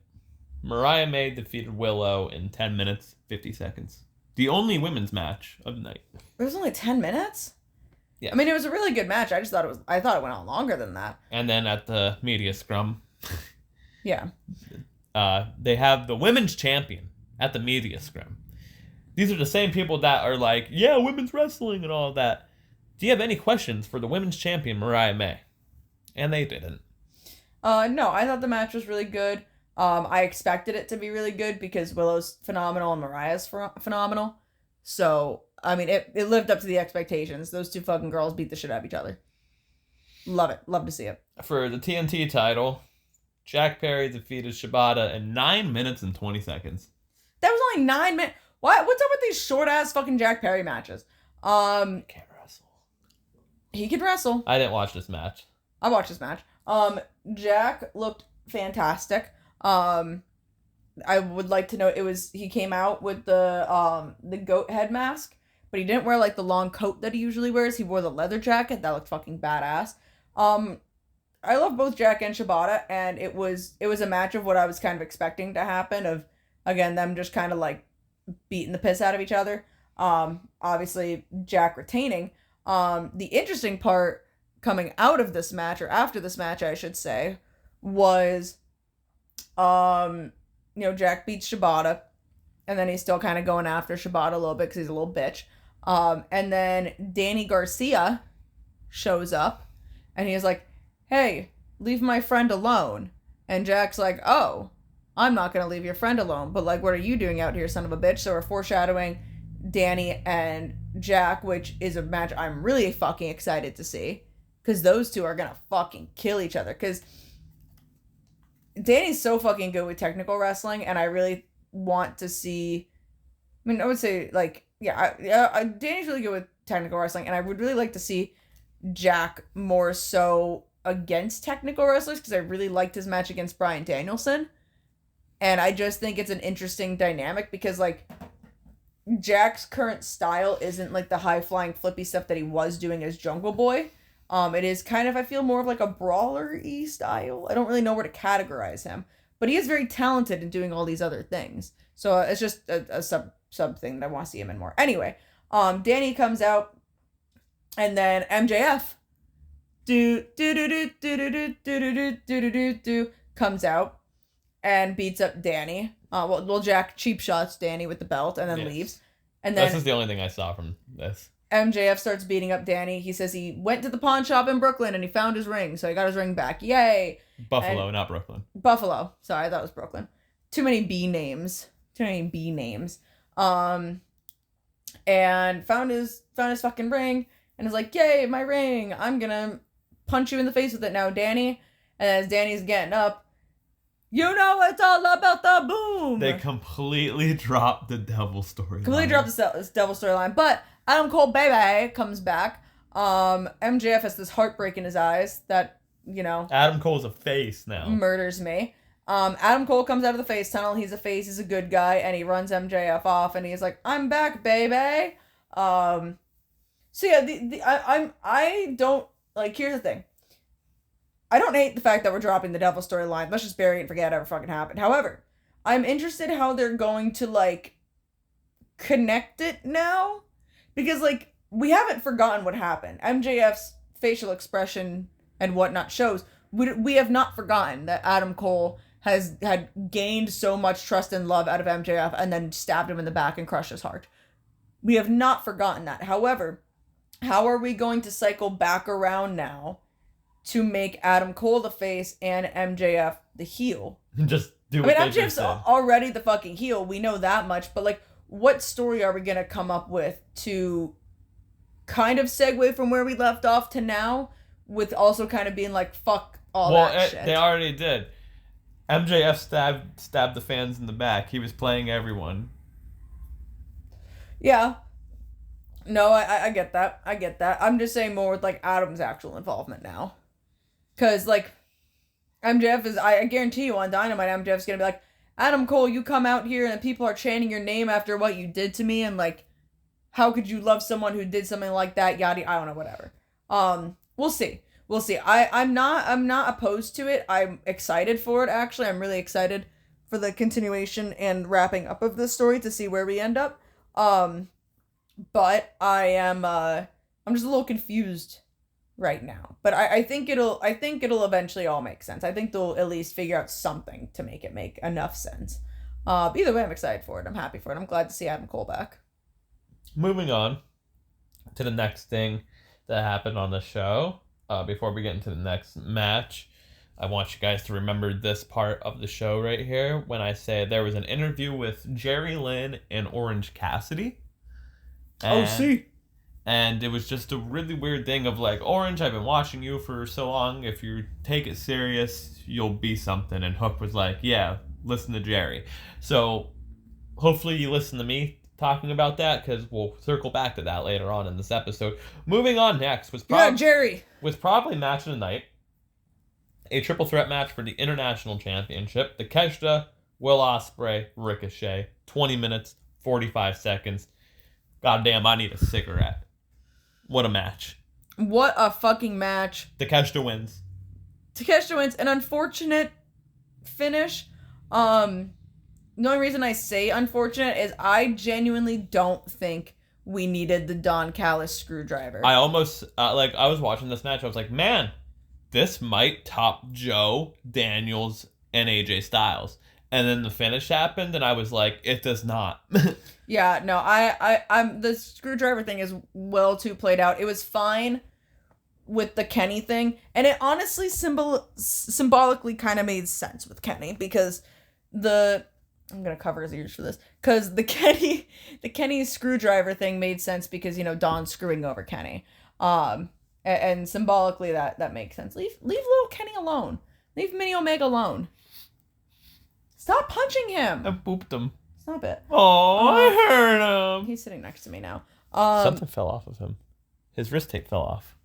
Speaker 2: Mariah May defeated Willow in 10 minutes, 50 seconds. The only women's match of the night.
Speaker 3: It was only 10 minutes?
Speaker 2: Yeah.
Speaker 3: I mean, it was a really good match. I thought it went on longer than that.
Speaker 2: And then at the media scrum,
Speaker 3: Yeah.
Speaker 2: they have the women's champion at the media scrum. These are the same people that are like, yeah, women's wrestling and all of that. Do you have any questions for the women's champion, Mariah May? And they didn't.
Speaker 3: No, I thought the match was really good. I expected it to be really good because Willow's phenomenal and Mariah's phenomenal. So, I mean, it lived up to the expectations. Those two fucking girls beat the shit out of each other. Love it. Love to see it.
Speaker 2: For the TNT title, Jack Perry defeated Shibata in 9 minutes and 20 seconds.
Speaker 3: That was only 9 minutes. What's up with these short-ass fucking Jack Perry matches?
Speaker 2: Can't wrestle.
Speaker 3: He could wrestle.
Speaker 2: I didn't watch this match.
Speaker 3: I watched this match. Jack looked fantastic. I would like to note he came out with the goat head mask, but he didn't wear the long coat that he usually wears. He wore the leather jacket. That looked fucking badass. I love both Jack and Shibata, and it was a match of what I was kind of expecting to happen, of again them just kind of beating the piss out of each other. Obviously Jack retaining. The interesting part coming out of this match, or after this match I should say, was Jack beats Shibata, and then he's still kind of going after Shibata a little bit because he's a little bitch. And then Danny Garcia shows up, and he's like, hey, leave my friend alone. And Jack's like, oh, I'm not going to leave your friend alone, but what are you doing out here, son of a bitch? So we're foreshadowing Danny and Jack, which is a match I'm really fucking excited to see, because those two are going to fucking kill each other, because Danny's so fucking good with technical wrestling, and I really want to see. I mean, I would say Danny's really good with technical wrestling, and I would really like to see Jack more so against technical wrestlers, because I really liked his match against Bryan Danielson, and I just think it's an interesting dynamic because Jack's current style isn't the high flying flippy stuff that he was doing as Jungle Boy. It is kind of, I feel, more of a brawler-y style. I don't really know where to categorize him. But he is very talented in doing all these other things. So it's just a sub thing that I want to see him in more. Anyway, Danny comes out, and then MJF comes out and beats up Danny. Jack cheap shots Danny with the belt and then leaves. And then
Speaker 2: this is the only thing I saw from this.
Speaker 3: MJF starts beating up Danny. He says he went to the pawn shop in Brooklyn and he found his ring, so he got his ring back. Yay!
Speaker 2: Buffalo, not Brooklyn.
Speaker 3: Buffalo. Sorry, I thought it was Brooklyn. Too many B names. And found his fucking ring and is like, yay, my ring. I'm gonna punch you in the face with it now, Danny. And as Danny's getting up, you know it's all about the boom.
Speaker 2: They completely dropped the devil storyline.
Speaker 3: This devil storyline. But Adam Cole baby comes back. MJF has this heartbreak in his eyes that,
Speaker 2: Adam Cole's a face now.
Speaker 3: Murders me. Adam Cole comes out of the face tunnel. He's a face. He's a good guy. And he runs MJF off. And he's like, I'm back, baby. So yeah, I don't, like, here's the thing. I don't hate the fact that we're dropping the devil storyline. Let's just bury it and forget it ever fucking happened. However, I'm interested how they're going to, like, connect it now. Because, like, we haven't forgotten what happened. MJF's facial expression and whatnot shows. We have not forgotten that Adam Cole had gained so much trust and love out of MJF and then stabbed him in the back and crushed his heart. We have not forgotten that. However, how are we going to cycle back around now to make Adam Cole the face and MJF the heel?
Speaker 2: Just do what
Speaker 3: MJF's already the fucking heel. We know that much. But, like, what story are we going to come up with to kind of segue from where we left off to now with also kind of being like, fuck all that shit?
Speaker 2: They already did. MJF stabbed the fans in the back. He was playing everyone.
Speaker 3: Yeah. No, I get that. I'm just saying more with, like, Adam's actual involvement now. Because, like, MJF is, I guarantee you on Dynamite, MJF's going to be like, Adam Cole, you come out here and people are chanting your name after what you did to me, and, like, how could you love someone who did something like that? Yada, I don't know, whatever. We'll see. I'm not opposed to it. I'm excited for it, actually. I'm really excited for the continuation and wrapping up of this story to see where we end up. But I'm just a little confused right now. But I think it'll eventually all make sense. I think they'll at least figure out something to make it make enough sense. Either way, I'm excited for it. I'm happy for it. I'm glad to see Adam Cole back.
Speaker 2: Moving on to the next thing that happened on the show. Before we get into the next match, I want you guys to remember this part of the show right here when I say there was an interview with Jerry Lynn and Orange Cassidy. And it was just a really weird thing of like, Orange, I've been watching you for so long. If you take it serious, you'll be something. And Hook was like, yeah, listen to Jerry. So hopefully you listen to me talking about that, because we'll circle back to that later on in this episode. Moving on next was
Speaker 3: Jerry
Speaker 2: was probably match of the night, a triple threat match for the International Championship. Takeshita, Will Ospreay, Ricochet, 20 minutes, 45 seconds. Goddamn, I need a cigarette. What a match.
Speaker 3: What a fucking match.
Speaker 2: Takeshita wins.
Speaker 3: An unfortunate finish. The only reason I say unfortunate is I genuinely don't think we needed the Don Callis screwdriver.
Speaker 2: I almost, I was watching this match, I was like, man, this might top Joe, Daniels, and AJ Styles. And then the finish happened, and I was like, it does not.
Speaker 3: Yeah, no, I'm the screwdriver thing is well too played out. It was fine with the Kenny thing, and it honestly symbolically kind of made sense with Kenny, because I'm gonna cover his ears for this, because the Kenny screwdriver thing made sense because, Don screwing over Kenny, and symbolically that makes sense. Leave little Kenny alone. Leave Mini Omega alone. Stop punching him.
Speaker 2: I booped him.
Speaker 3: Stop it.
Speaker 2: Oh, I hurt him.
Speaker 3: He's sitting next to me now.
Speaker 2: Something fell off of him. His wrist tape fell off.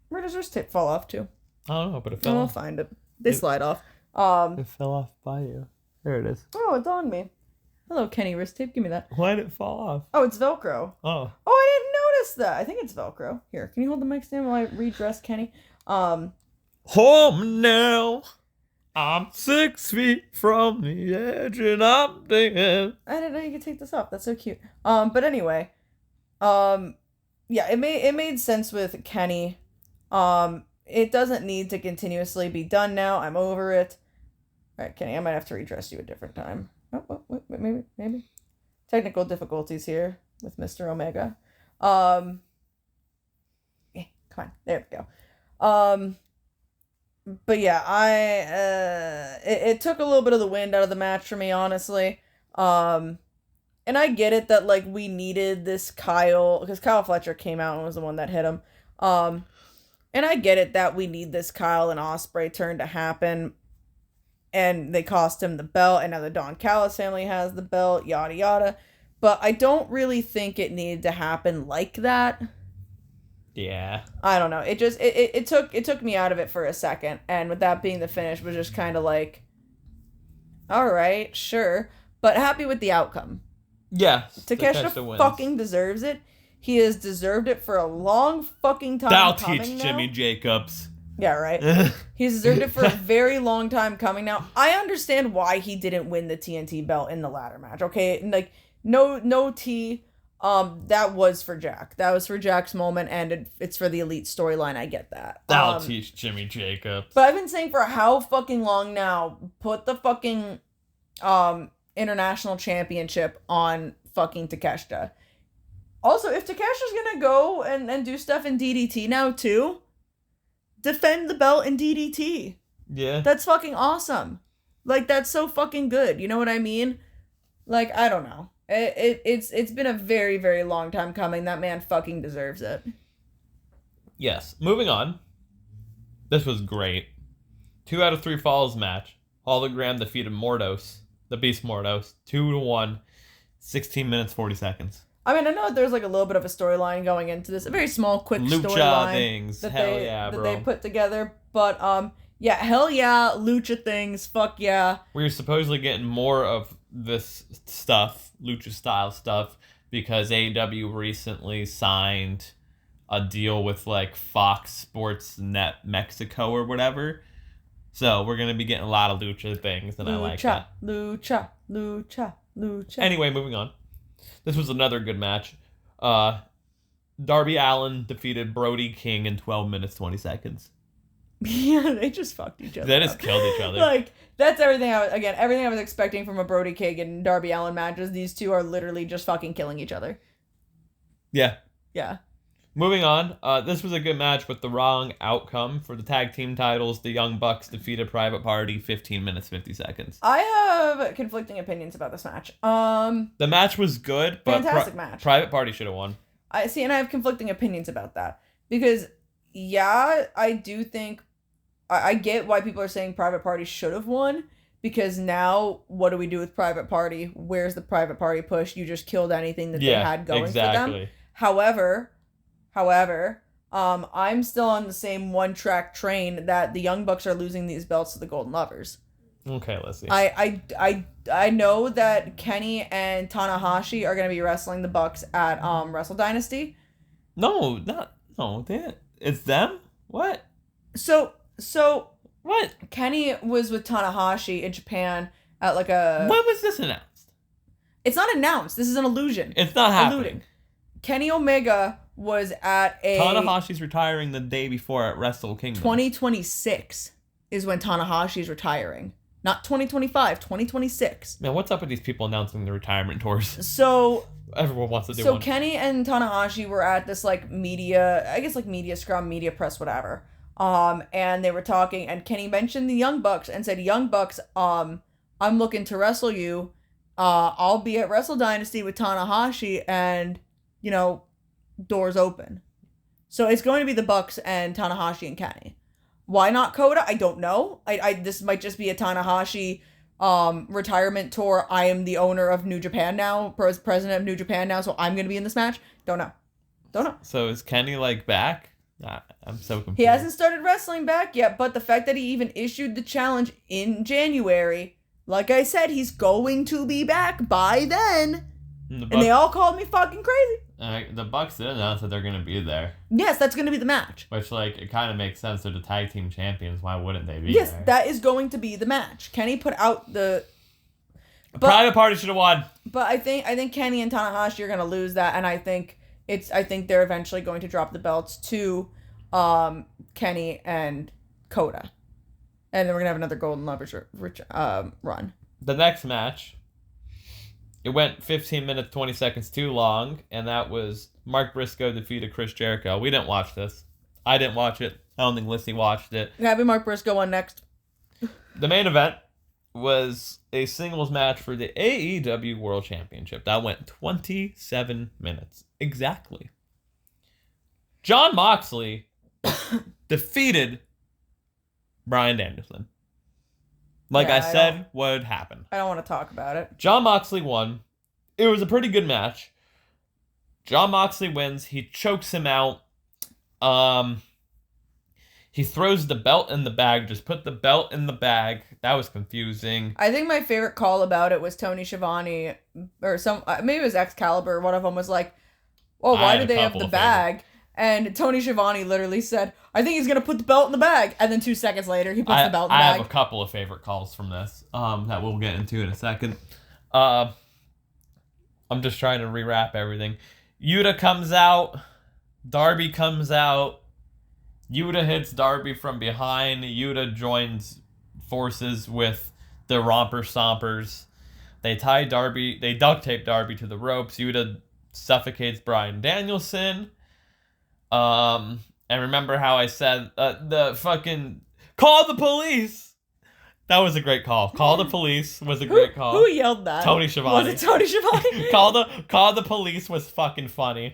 Speaker 3: Where does wrist tape fall off to?
Speaker 2: I don't know, but it fell off.
Speaker 3: I'll find it. They slide off.
Speaker 2: It fell off by you. There it is.
Speaker 3: Oh, it's on me. Hello, Kenny wrist tape. Give me that.
Speaker 2: Why did it fall off?
Speaker 3: Oh, it's Velcro.
Speaker 2: Oh,
Speaker 3: I didn't notice that. I think it's Velcro. Here, can you hold the mic stand while I redress Kenny?
Speaker 2: Home now. I'm 6 feet from the edge and I'm thinking.
Speaker 3: I didn't know you could take this off. That's so cute. But anyway, yeah, it made sense with Kenny. It doesn't need to continuously be done now. I'm over it. Alright, Kenny, I might have to redress you a different time. Oh, wait, maybe. Technical difficulties here with Mr. Omega. Come on, there we go. But yeah, it took a little bit of the wind out of the match for me, honestly. And I get it that, like, we needed this Kyle, because Kyle Fletcher came out and was the one that hit him. And I get it that we need this Kyle and Ospreay turn to happen. And they cost him the belt, and now the Don Callis family has the belt, yada yada. But I don't really think it needed to happen like that.
Speaker 2: Yeah.
Speaker 3: I don't know. It took me out of it for a second, and with that being the finish, was just kind of like, all right, sure, but happy with the outcome.
Speaker 2: Yeah.
Speaker 3: Takeshita fucking deserves it. He has deserved it for a long fucking time.
Speaker 2: That'll teach Jimmy Jacobs.
Speaker 3: Yeah, right. He's deserved it for a very long time coming now. I understand why he didn't win the TNT belt in the ladder match. Okay, like no tea. That was for Jack. That was for Jack's moment, and it's for the Elite storyline. I get that.
Speaker 2: That'll teach Jimmy Jacobs.
Speaker 3: But I've been saying for how fucking long now, put the fucking international championship on fucking Takeshita. Also, if Takeshita's gonna go and do stuff in DDT now too, defend the belt in DDT.
Speaker 2: Yeah.
Speaker 3: That's fucking awesome. Like, that's so fucking good. You know what I mean? Like, I don't know. It's been a very, very long time coming. That man fucking deserves it.
Speaker 2: Yes. Moving on. This was great. 2 out of 3 falls match. Hologram defeated Mordos, the Beast Mordos, 2-1, 16 minutes, 40 seconds.
Speaker 3: I mean, I know there's like a little bit of a storyline going into this. A very small, quick
Speaker 2: Lucha things. Hell yeah, bro.
Speaker 3: That they put together. But, yeah, hell yeah, lucha things. Fuck yeah.
Speaker 2: We're supposedly getting more of this stuff, lucha style stuff, because AEW recently signed a deal with like Fox Sports Net Mexico or whatever. So we're going to be getting a lot of lucha things, and I like that.
Speaker 3: Lucha.
Speaker 2: Anyway, moving on. This was another good match. Darby Allin defeated Brody King in 12 minutes, 20 seconds.
Speaker 3: Yeah, they just fucked each other.
Speaker 2: They just killed each other.
Speaker 3: Like, that's everything everything I was expecting from a Brody King and Darby Allin matches. These two are literally just fucking killing each other.
Speaker 2: Yeah.
Speaker 3: Yeah.
Speaker 2: Moving on, this was a good match with the wrong outcome for the tag team titles. The Young Bucks defeated Private Party, 15 minutes, 50 seconds.
Speaker 3: I have conflicting opinions about this match.
Speaker 2: The match was good, but
Speaker 3: fantastic match.
Speaker 2: Private Party should have won.
Speaker 3: I have conflicting opinions about that. Because, yeah, I do think, I get why people are saying Private Party should have won. Because now, what do we do with Private Party? Where's the Private Party push? You just killed anything that they had going for them. However, I'm still on the same one-track train that the Young Bucks are losing these belts to the Golden Lovers.
Speaker 2: Okay, let's see.
Speaker 3: I know that Kenny and Tanahashi are going to be wrestling the Bucks at Wrestle Dynasty.
Speaker 2: No, it's them? What?
Speaker 3: So
Speaker 2: what?
Speaker 3: Kenny was with Tanahashi in Japan at like a...
Speaker 2: When was this announced?
Speaker 3: It's not announced. This is an illusion.
Speaker 2: It's not happening.
Speaker 3: Alluding. Kenny Omega was at a...
Speaker 2: Tanahashi's retiring the day before at Wrestle Kingdom.
Speaker 3: 2026 is when Tanahashi's retiring. Not 2025, 2026.
Speaker 2: Man, what's up with these people announcing their retirement tours?
Speaker 3: So...
Speaker 2: Everyone wants to do
Speaker 3: one. So
Speaker 2: Kenny
Speaker 3: and Tanahashi were at this like media, I guess like media scrum, media press, whatever. And they were talking, and Kenny mentioned the Young Bucks and said, Young Bucks, I'm looking to wrestle you. I'll be at Wrestle Dynasty with Tanahashi, and, you know, doors open. So it's going to be the Bucks and Tanahashi and Kenny. Why not Kota? I don't know. This might just be a Tanahashi retirement tour. I am the owner of New Japan now, president of New Japan now, so I'm going to be in this match. Don't know.
Speaker 2: So is Kenny like back? I'm so confused.
Speaker 3: He hasn't started wrestling back yet, but the fact that he even issued the challenge in January, like I said, he's going to be back by then. And they all called me fucking crazy.
Speaker 2: The Bucks did announce that they're going to be there.
Speaker 3: Yes, that's going to be the match.
Speaker 2: Which, like, it kind of makes sense. They're the tag team champions. Why wouldn't they be
Speaker 3: there? Yes,
Speaker 2: that
Speaker 3: is going to be the match. Kenny put out the...
Speaker 2: Private Party should have won.
Speaker 3: But I think Kenny and Tanahashi are going to lose that, and I think they're eventually going to drop the belts to Kenny and Kota. And then we're gonna have another golden lovers run.
Speaker 2: The next match, it went 15 minutes 20 seconds too long, and that was Mark Briscoe defeated Chris Jericho. We didn't watch this. I didn't watch it. I don't think Lyssie watched it.
Speaker 3: Having Mark Briscoe on next.
Speaker 2: The main event was a singles match for the AEW World Championship. That went 27 minutes. Exactly. Jon Moxley defeated Bryan Danielson. Like I said would happen.
Speaker 3: I don't want to talk about it.
Speaker 2: Jon Moxley won. It was a pretty good match. Jon Moxley wins. He chokes him out. He throws the belt in the bag. Just put the belt in the bag. That was confusing.
Speaker 3: I think my favorite call about it was Tony Schiavone, or maybe it was Excalibur. One of them was like, "Oh, why do they have the bag?" And Tony Schiavone literally said, "I think he's gonna put the belt in the bag." And then 2 seconds later, he puts the belt in the bag.
Speaker 2: I have a couple of favorite calls from this that we'll get into in a second. I'm just trying to rewrap everything. Yuta comes out. Darby comes out. Yuta hits Darby from behind. Yuta joins forces with the Romper Stompers. They tie Darby. They duct tape Darby to the ropes. Yuta suffocates Bryan Danielson. And remember how I said the fucking call the police. That was a great call. Call the police was a great call.
Speaker 3: Who yelled that?
Speaker 2: Tony Schiavone.
Speaker 3: Was it Tony Schiavone?
Speaker 2: Call the police was fucking funny.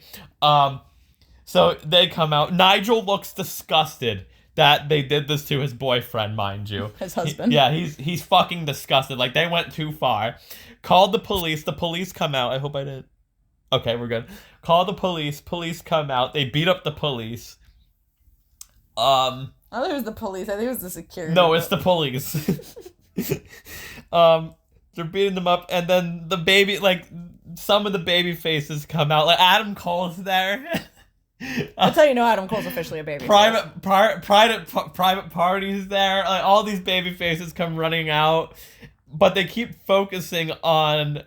Speaker 2: So they come out. Nigel looks disgusted that they did this to his boyfriend, mind you.
Speaker 3: His husband.
Speaker 2: He's fucking disgusted. Like, they went too far. Called the police. The police come out. I hope I didn't. Okay, we're good. Call the police. Police come out. They beat up the police.
Speaker 3: I thought it was the police. I think it was the security.
Speaker 2: No, it's the police. They're beating them up, and then the baby, like, some of the baby faces come out. Like, Adam Cole's there.
Speaker 3: That's how you know Adam Cole's officially a baby.
Speaker 2: Private parties there. Like, all these baby faces come running out, but they keep focusing on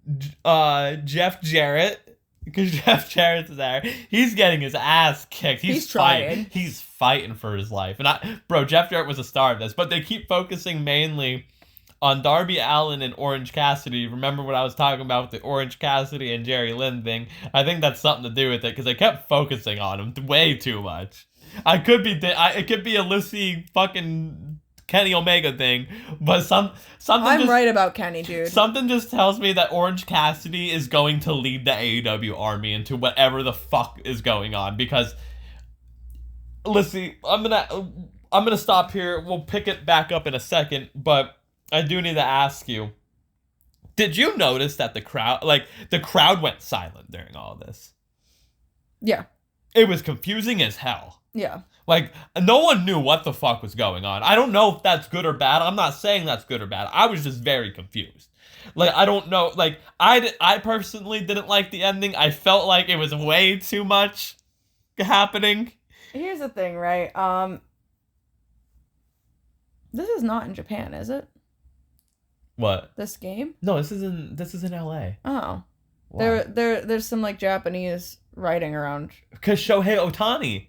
Speaker 2: Jeff Jarrett, because Jeff Jarrett's there. He's getting his ass kicked. He's
Speaker 3: trying.
Speaker 2: He's fighting for his life. And Jeff Jarrett was a star of this, but they keep focusing mainly on Darby Allin and Orange Cassidy. Remember what I was talking about with the Orange Cassidy and Jerry Lynn thing? I think that's something to do with it, because they kept focusing on him way too much. It could be a Lyssie fucking Kenny Omega thing, but something.
Speaker 3: I'm right about Kenny, dude.
Speaker 2: Something just tells me that Orange Cassidy is going to lead the AEW army into whatever the fuck is going on, because Lyssie, I'm gonna stop here. We'll pick it back up in a second, but I do need to ask you, did you notice that the crowd went silent during all this?
Speaker 3: Yeah.
Speaker 2: It was confusing as hell.
Speaker 3: Yeah.
Speaker 2: Like, no one knew what the fuck was going on. I don't know if that's good or bad. I'm not saying that's good or bad. I was just very confused. Like, I don't know. Like, I personally didn't like the ending. I felt like it was way too much happening.
Speaker 3: Here's the thing, right? This is not in Japan, is it?
Speaker 2: What?
Speaker 3: This game?
Speaker 2: No, this is in LA.
Speaker 3: Oh.
Speaker 2: Why?
Speaker 3: There's some, like, Japanese writing around.
Speaker 2: Because Shohei Ohtani.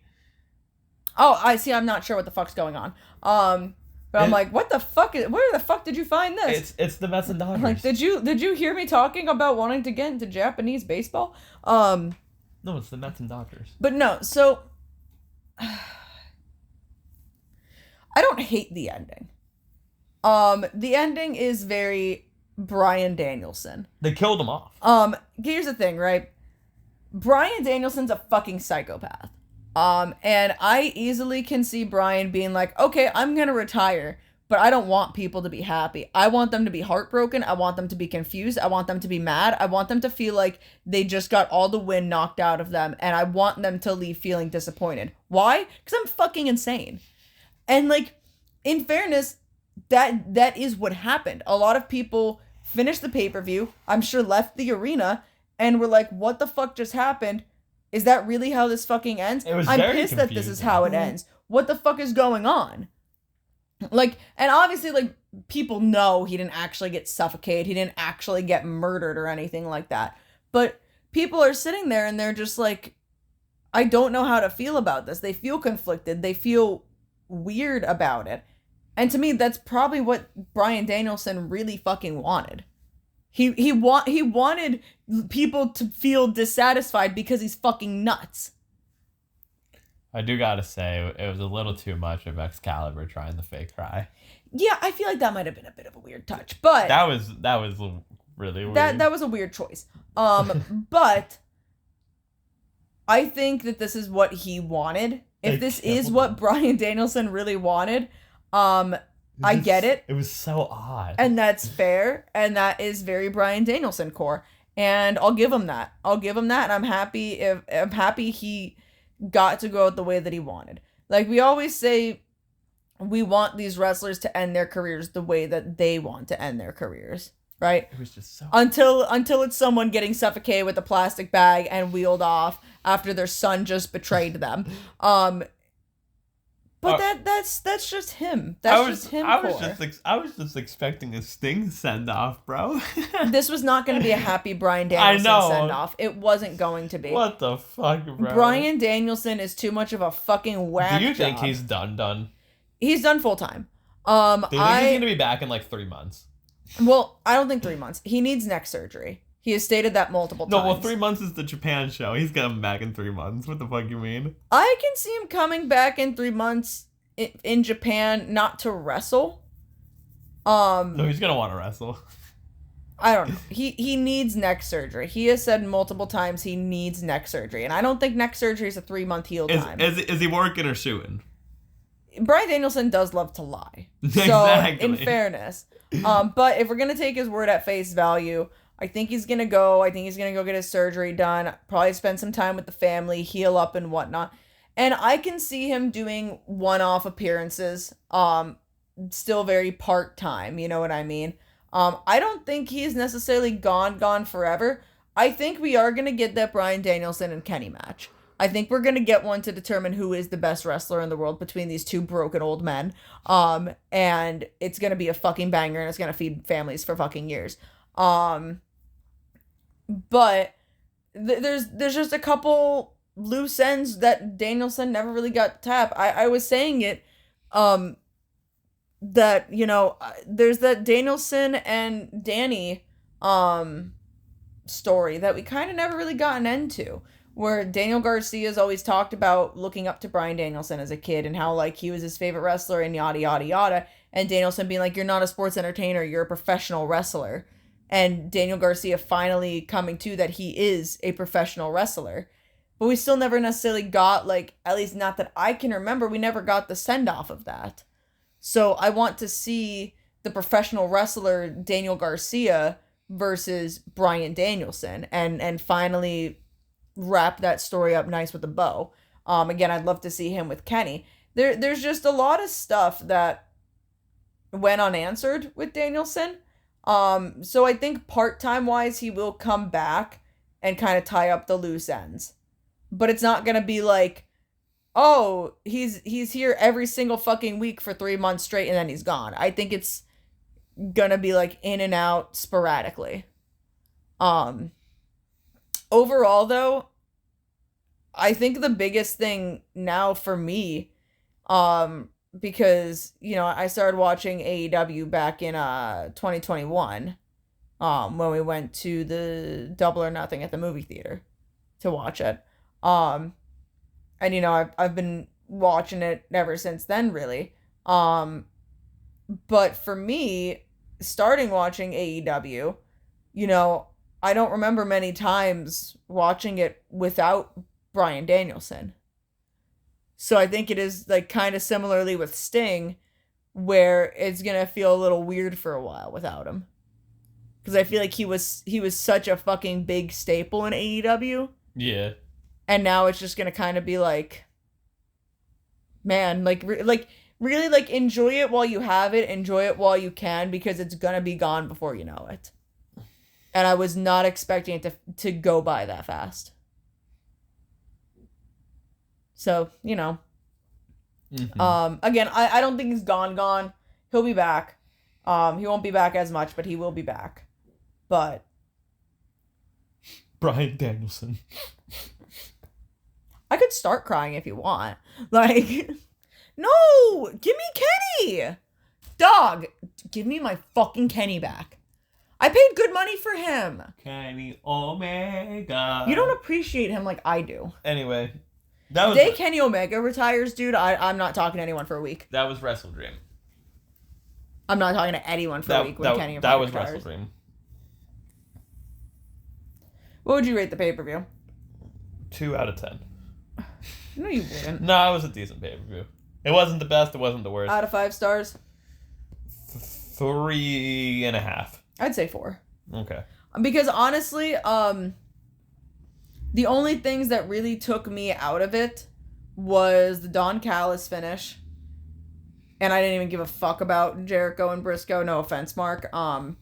Speaker 3: Oh, I see. I'm not sure what the fuck's going on. But I'm like, what the fuck where the fuck did you find this?
Speaker 2: It's the Mets and Dodgers.
Speaker 3: Like, did you hear me talking about wanting to get into Japanese baseball?
Speaker 2: No, it's the Mets and Dodgers.
Speaker 3: But no, so I don't hate the ending. The ending is very Bryan Danielson.
Speaker 2: They killed him off.
Speaker 3: Here's the thing, right? Bryan Danielson's a fucking psychopath. And I easily can see Bryan being like, okay, I'm gonna retire, but I don't want people to be happy. I want them to be heartbroken. I want them to be confused. I want them to be mad. I want them to feel like they just got all the wind knocked out of them, and I want them to leave feeling disappointed. Why? Because I'm fucking insane. And, like, in fairness, that is what happened. A lot of people finished the pay-per-view, I'm sure left the arena, and were like, what the fuck just happened? Is that really how this fucking ends? I'm pissed that this is how it ends. What the fuck is going on? Like, and obviously, like, people know he didn't actually get suffocated. He didn't actually get murdered or anything like that. But people are sitting there and they're just like, I don't know how to feel about this. They feel conflicted. They feel weird about it. And to me, that's probably what Bryan Danielson really fucking wanted. He wanted people to feel dissatisfied because he's fucking nuts.
Speaker 2: I do gotta say, it was a little too much of Excalibur trying the fake cry.
Speaker 3: Yeah, I feel like that might have been a bit of a weird touch, but
Speaker 2: That was really weird.
Speaker 3: that was a weird choice. But I think that this is what he wanted. If this is what Bryan Danielson really wanted, I get it.
Speaker 2: It was so odd.
Speaker 3: And that's fair, and that is very Bryan Danielson core. And I'll give him that. And I'm happy he got to go out the way that he wanted. Like we always say, we want these wrestlers to end their careers the way that they want to end their careers, right?
Speaker 2: It was just so
Speaker 3: until it's someone getting suffocated with a plastic bag and wheeled off after their son just betrayed them. But that's just him. I
Speaker 2: was just expecting a Sting send off, bro.
Speaker 3: This was not going to be a happy Bryan Danielson send off. It wasn't going to be.
Speaker 2: What the fuck, bro?
Speaker 3: Bryan Danielson is too much of a fucking whack.
Speaker 2: Do you think
Speaker 3: job.
Speaker 2: he's done?
Speaker 3: He's done full time.
Speaker 2: Do you think he's gonna be back in like 3 months?
Speaker 3: Well, I don't think 3 months. He needs neck surgery. He has stated that multiple times.
Speaker 2: No, well, 3 months is the Japan show. He's coming back in 3 months. What the fuck you mean?
Speaker 3: I can see him coming back in 3 months in Japan, not to wrestle.
Speaker 2: No, he's gonna want to wrestle.
Speaker 3: I don't know. He needs neck surgery. He has said multiple times he needs neck surgery, and I don't think neck surgery is a 3-month heal time.
Speaker 2: Is he working or shooting?
Speaker 3: Bryan Danielson does love to lie. So,
Speaker 2: Exactly.
Speaker 3: in fairness. But if we're going to take his word at face value, I think he's going to go. I think he's going to go get his surgery done. Probably spend some time with the family, heal up and whatnot. And I can see him doing one-off appearances. Still very part-time, you know what I mean? I don't think he's necessarily gone forever. I think we are going to get that Bryan Danielson and Kenny match. I think we're going to get one to determine who is the best wrestler in the world between these two broken old men. And it's going to be a fucking banger, and it's going to feed families for fucking years. But there's just a couple loose ends that Danielson never really got to tap. I was saying it, that, you know, there's that Danielson and Danny story that we kind of never really gotten into, where Daniel Garcia's always talked about looking up to Bryan Danielson as a kid and how, like, he was his favorite wrestler and yada, yada, yada. And Danielson being like, you're not a sports entertainer, you're a professional wrestler. And Daniel Garcia finally coming to that he is a professional wrestler. But we still never necessarily got, like, at least not that I can remember, we never got the send-off of that. So I want to see the professional wrestler Daniel Garcia versus Bryan Danielson and finally wrap that story up nice with a bow. Again, I'd love to see him with Kenny. There's just a lot of stuff that went unanswered with Danielson. So I think part-time wise, he will come back and kind of tie up the loose ends. But it's not going to be like, oh, he's here every single fucking week for 3 months straight and then he's gone. I think it's going to be like in and out sporadically. Overall, though, I think the biggest thing now for me, because, you know, I started watching AEW back in 2021, when we went to the Double or Nothing at the movie theater to watch it. And, you know, I've been watching it ever since then, really. But for me, starting watching AEW, you know, I don't remember many times watching it without Bryan Danielson. So I think it is like kind of similarly with Sting, where it's going to feel a little weird for a while without him. Because I feel like he was such a fucking big staple in AEW.
Speaker 2: Yeah.
Speaker 3: And now it's just going to kind of be like, man, really, like, enjoy it while you have it. Enjoy it while you can, because it's going to be gone before you know it. And I was not expecting it to go by that fast. So, you know.
Speaker 2: Mm-hmm.
Speaker 3: Again, I don't think he's gone. He'll be back. He won't be back as much, but he will be back. But
Speaker 2: Bryan Danielson.
Speaker 3: I could start crying if you want. Like, no! Give me Kenny! Dog, give me my fucking Kenny back. I paid good money for him.
Speaker 2: Kenny Omega.
Speaker 3: You don't appreciate him like I do.
Speaker 2: Anyway, that was
Speaker 3: Day Kenny Omega retires, dude, I'm not talking to anyone for a week.
Speaker 2: that was WrestleDream.
Speaker 3: I'm not talking to anyone for a week when Kenny Omega
Speaker 2: that was
Speaker 3: retires.
Speaker 2: WrestleDream.
Speaker 3: What would you rate the pay-per-view?
Speaker 2: 2 out of 10.
Speaker 3: No, you wouldn't.
Speaker 2: No, it was a decent pay-per-view. It wasn't the best. It wasn't the worst.
Speaker 3: Out of 5 stars?
Speaker 2: 3.5.
Speaker 3: I'd say 4.
Speaker 2: Okay.
Speaker 3: Because honestly, the only things that really took me out of it was the Don Callis finish. And I didn't even give a fuck about Jericho and Briscoe. No offense, Mark. I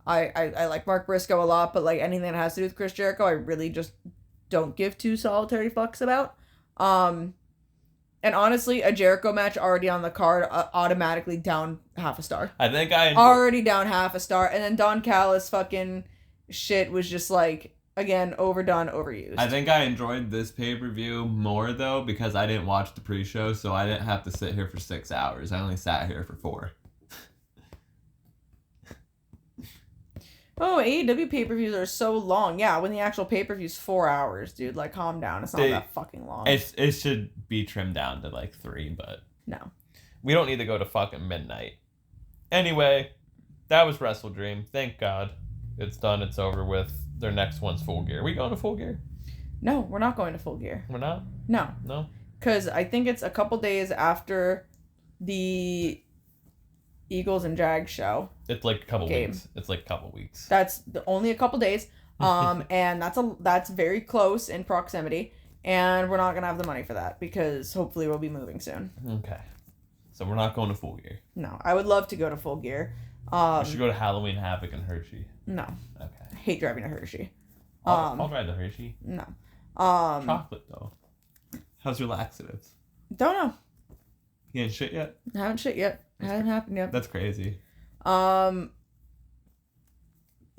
Speaker 3: like Mark Briscoe a lot, but like anything that has to do with Chris Jericho, I really just don't give 2 solitary fucks about. And honestly, a Jericho match already on the card, automatically down half a star.
Speaker 2: I think I
Speaker 3: already down half a star, and then Don Callis fucking shit was just like, again, overdone, overused.
Speaker 2: I think I enjoyed this pay-per-view more though because I didn't watch the pre-show, so I didn't have to sit here for 6 hours. I only sat here for 4.
Speaker 3: Oh, AEW pay-per-views are so long. Yeah, when the actual pay-per-view's 4 hours, dude. Like, calm down. It's not that fucking long.
Speaker 2: It should be trimmed down to like 3, but
Speaker 3: no.
Speaker 2: We don't need to go to fucking midnight. Anyway, that was WrestleDream. Thank God. It's done. It's over with. Their next one's Full Gear. Are we going to Full Gear?
Speaker 3: No, we're not going to Full Gear.
Speaker 2: We're not?
Speaker 3: No.
Speaker 2: No? Because
Speaker 3: I think it's a couple days after the Eagles and Jags show.
Speaker 2: It's like a couple weeks. It's like a couple weeks.
Speaker 3: That's only a couple days. And that's very close in proximity. And we're not going to have the money for that because hopefully we'll be moving soon.
Speaker 2: Okay. So we're not going to Full Gear.
Speaker 3: No, I would love to go to Full Gear.
Speaker 2: We should go to Halloween Havoc and Hershey.
Speaker 3: No.
Speaker 2: Okay.
Speaker 3: I hate driving to Hershey.
Speaker 2: I'll drive to Hershey.
Speaker 3: No.
Speaker 2: Chocolate though. How's your laxatives?
Speaker 3: Don't know.
Speaker 2: You ain't shit yet?
Speaker 3: I haven't shit yet. It hasn't happened yet.
Speaker 2: That's crazy.
Speaker 3: But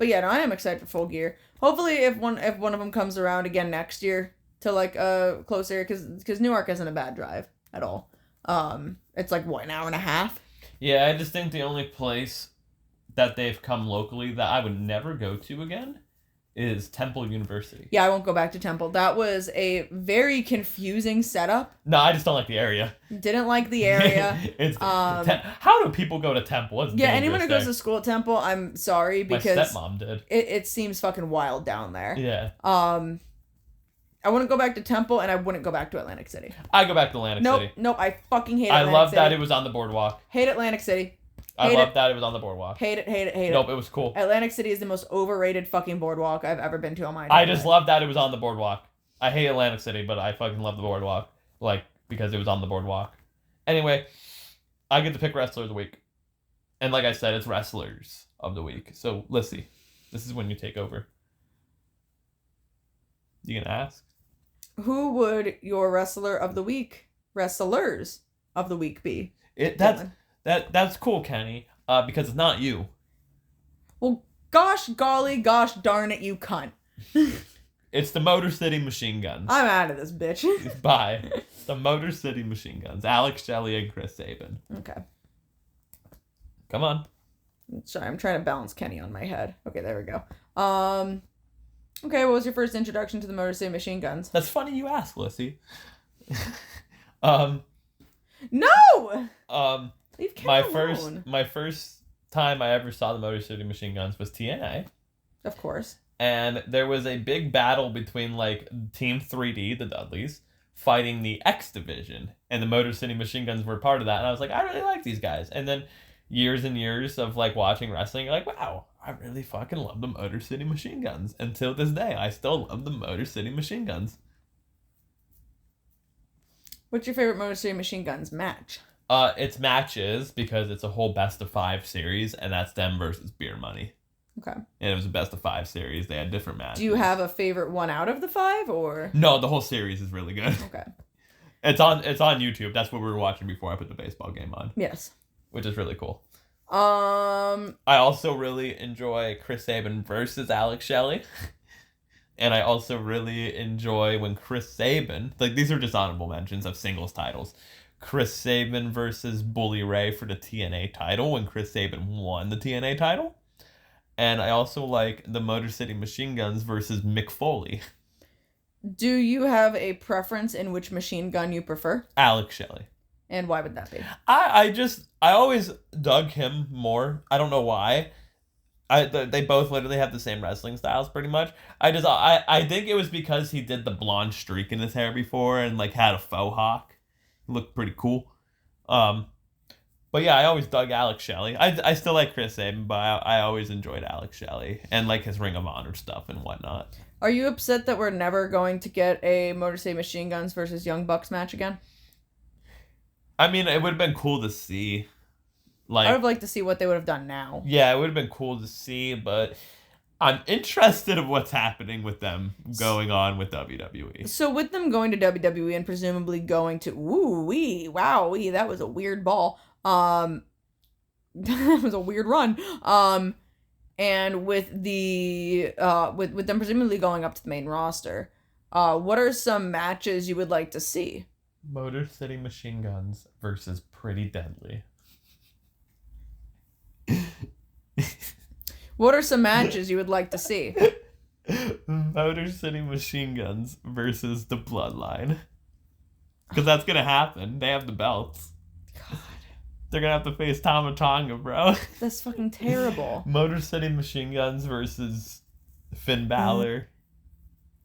Speaker 3: yeah, no, I am excited for Full Gear. Hopefully, if one of them comes around again next year to like a close area, because Newark isn't a bad drive at all. It's like what, an hour and a half?
Speaker 2: Yeah, I just think the only place that they've come locally that I would never go to again is Temple University.
Speaker 3: Yeah, I won't go back to Temple. That was a very confusing setup.
Speaker 2: No, I just don't like the area.
Speaker 3: Didn't like the area.
Speaker 2: How do people go to Temple? It's
Speaker 3: anyone who goes to school at Temple, I'm sorry, because
Speaker 2: my stepmom did.
Speaker 3: It seems fucking wild down there.
Speaker 2: Yeah.
Speaker 3: I wouldn't go back to Temple, and I wouldn't go back to Atlantic City.
Speaker 2: I go back to Atlantic City.
Speaker 3: Nope, I fucking hate Atlantic City.
Speaker 2: I love that it was on the boardwalk.
Speaker 3: Hate Atlantic City.
Speaker 2: I love that it was on the boardwalk.
Speaker 3: Hate it.
Speaker 2: Nope, it was cool.
Speaker 3: Atlantic City is the most overrated fucking boardwalk I've ever been to on my life.
Speaker 2: I just love that it was on the boardwalk. I hate Atlantic City, but I fucking love the boardwalk. Like, because it was on the boardwalk. Anyway, I get to pick Wrestler of the Week. And like I said, it's Wrestlers of the Week. So, Lyssie, this is when you take over. You gonna ask?
Speaker 3: Who would your Wrestlers of the Week be?
Speaker 2: That's cool, Kenny, because it's not you.
Speaker 3: Well, gosh darn it, you cunt.
Speaker 2: It's the Motor City Machine Guns.
Speaker 3: I'm out of this, bitch.
Speaker 2: Bye. The Motor City Machine Guns. Alex Shelley and Chris Sabin.
Speaker 3: Okay.
Speaker 2: Come on.
Speaker 3: Sorry, I'm trying to balance Kenny on my head. Okay, there we go. Okay, what was your first introduction to the Motor City Machine Guns?
Speaker 2: That's funny you ask, Lyssie.
Speaker 3: No! Leave Kenny alone.
Speaker 2: My first time I ever saw the Motor City Machine Guns was TNA.
Speaker 3: Of course.
Speaker 2: And there was a big battle between like Team 3D, the Dudleys, fighting the X Division, and the Motor City Machine Guns were part of that. And I was like, I really like these guys. And then years and years of like watching wrestling, you're like, wow, I really fucking love the Motor City Machine Guns. Until this day, I still love the Motor City Machine Guns.
Speaker 3: What's your favorite Motor City Machine Guns match?
Speaker 2: It's matches because it's a whole best of 5 series, and that's them versus Beer Money.
Speaker 3: Okay.
Speaker 2: And it was a best of 5 series. They had different matches.
Speaker 3: Do you have a favorite one out of the 5, or?
Speaker 2: No, the whole series is really good.
Speaker 3: Okay.
Speaker 2: It's on YouTube. That's what we were watching before I put the baseball game on.
Speaker 3: Yes.
Speaker 2: Which is really cool. I also really enjoy Chris Sabin versus Alex Shelley. And I also really enjoy when Chris Sabin, like these are just honorable mentions of singles titles. Chris Sabin versus Bully Ray for the TNA title when Chris Sabin won the TNA title. And I also like the Motor City Machine Guns versus Mick Foley.
Speaker 3: Do you have a preference in which machine gun you prefer?
Speaker 2: Alex Shelley.
Speaker 3: And why would that be?
Speaker 2: I always dug him more. I don't know why. They both literally have the same wrestling styles pretty much. I think it was because he did the blonde streak in his hair before and like had a faux hawk. He looked pretty cool. But yeah, I always dug Alex Shelley. I still like Chris Sabin, but I always enjoyed Alex Shelley and like his Ring of Honor stuff and whatnot.
Speaker 3: Are you upset that we're never going to get a Motor City Machine Guns versus Young Bucks match again?
Speaker 2: I mean, it would have been cool to see. Like,
Speaker 3: I would have liked to see what they would have done now.
Speaker 2: Yeah, it would have been cool to see, but I'm interested in what's happening with them going on with WWE.
Speaker 3: So with them going to WWE and presumably going to that was a weird ball. That was a weird run. And with the with them presumably going up to the main roster, what are some matches you would like to see?
Speaker 2: Motor City Machine Guns versus Pretty Deadly.
Speaker 3: What are some matches you would like to see?
Speaker 2: Motor City Machine Guns versus the Bloodline. Because that's going to happen. They have the belts.
Speaker 3: God.
Speaker 2: They're going to have to face Tama Tonga, bro.
Speaker 3: That's fucking terrible.
Speaker 2: Motor City Machine Guns versus Finn Balor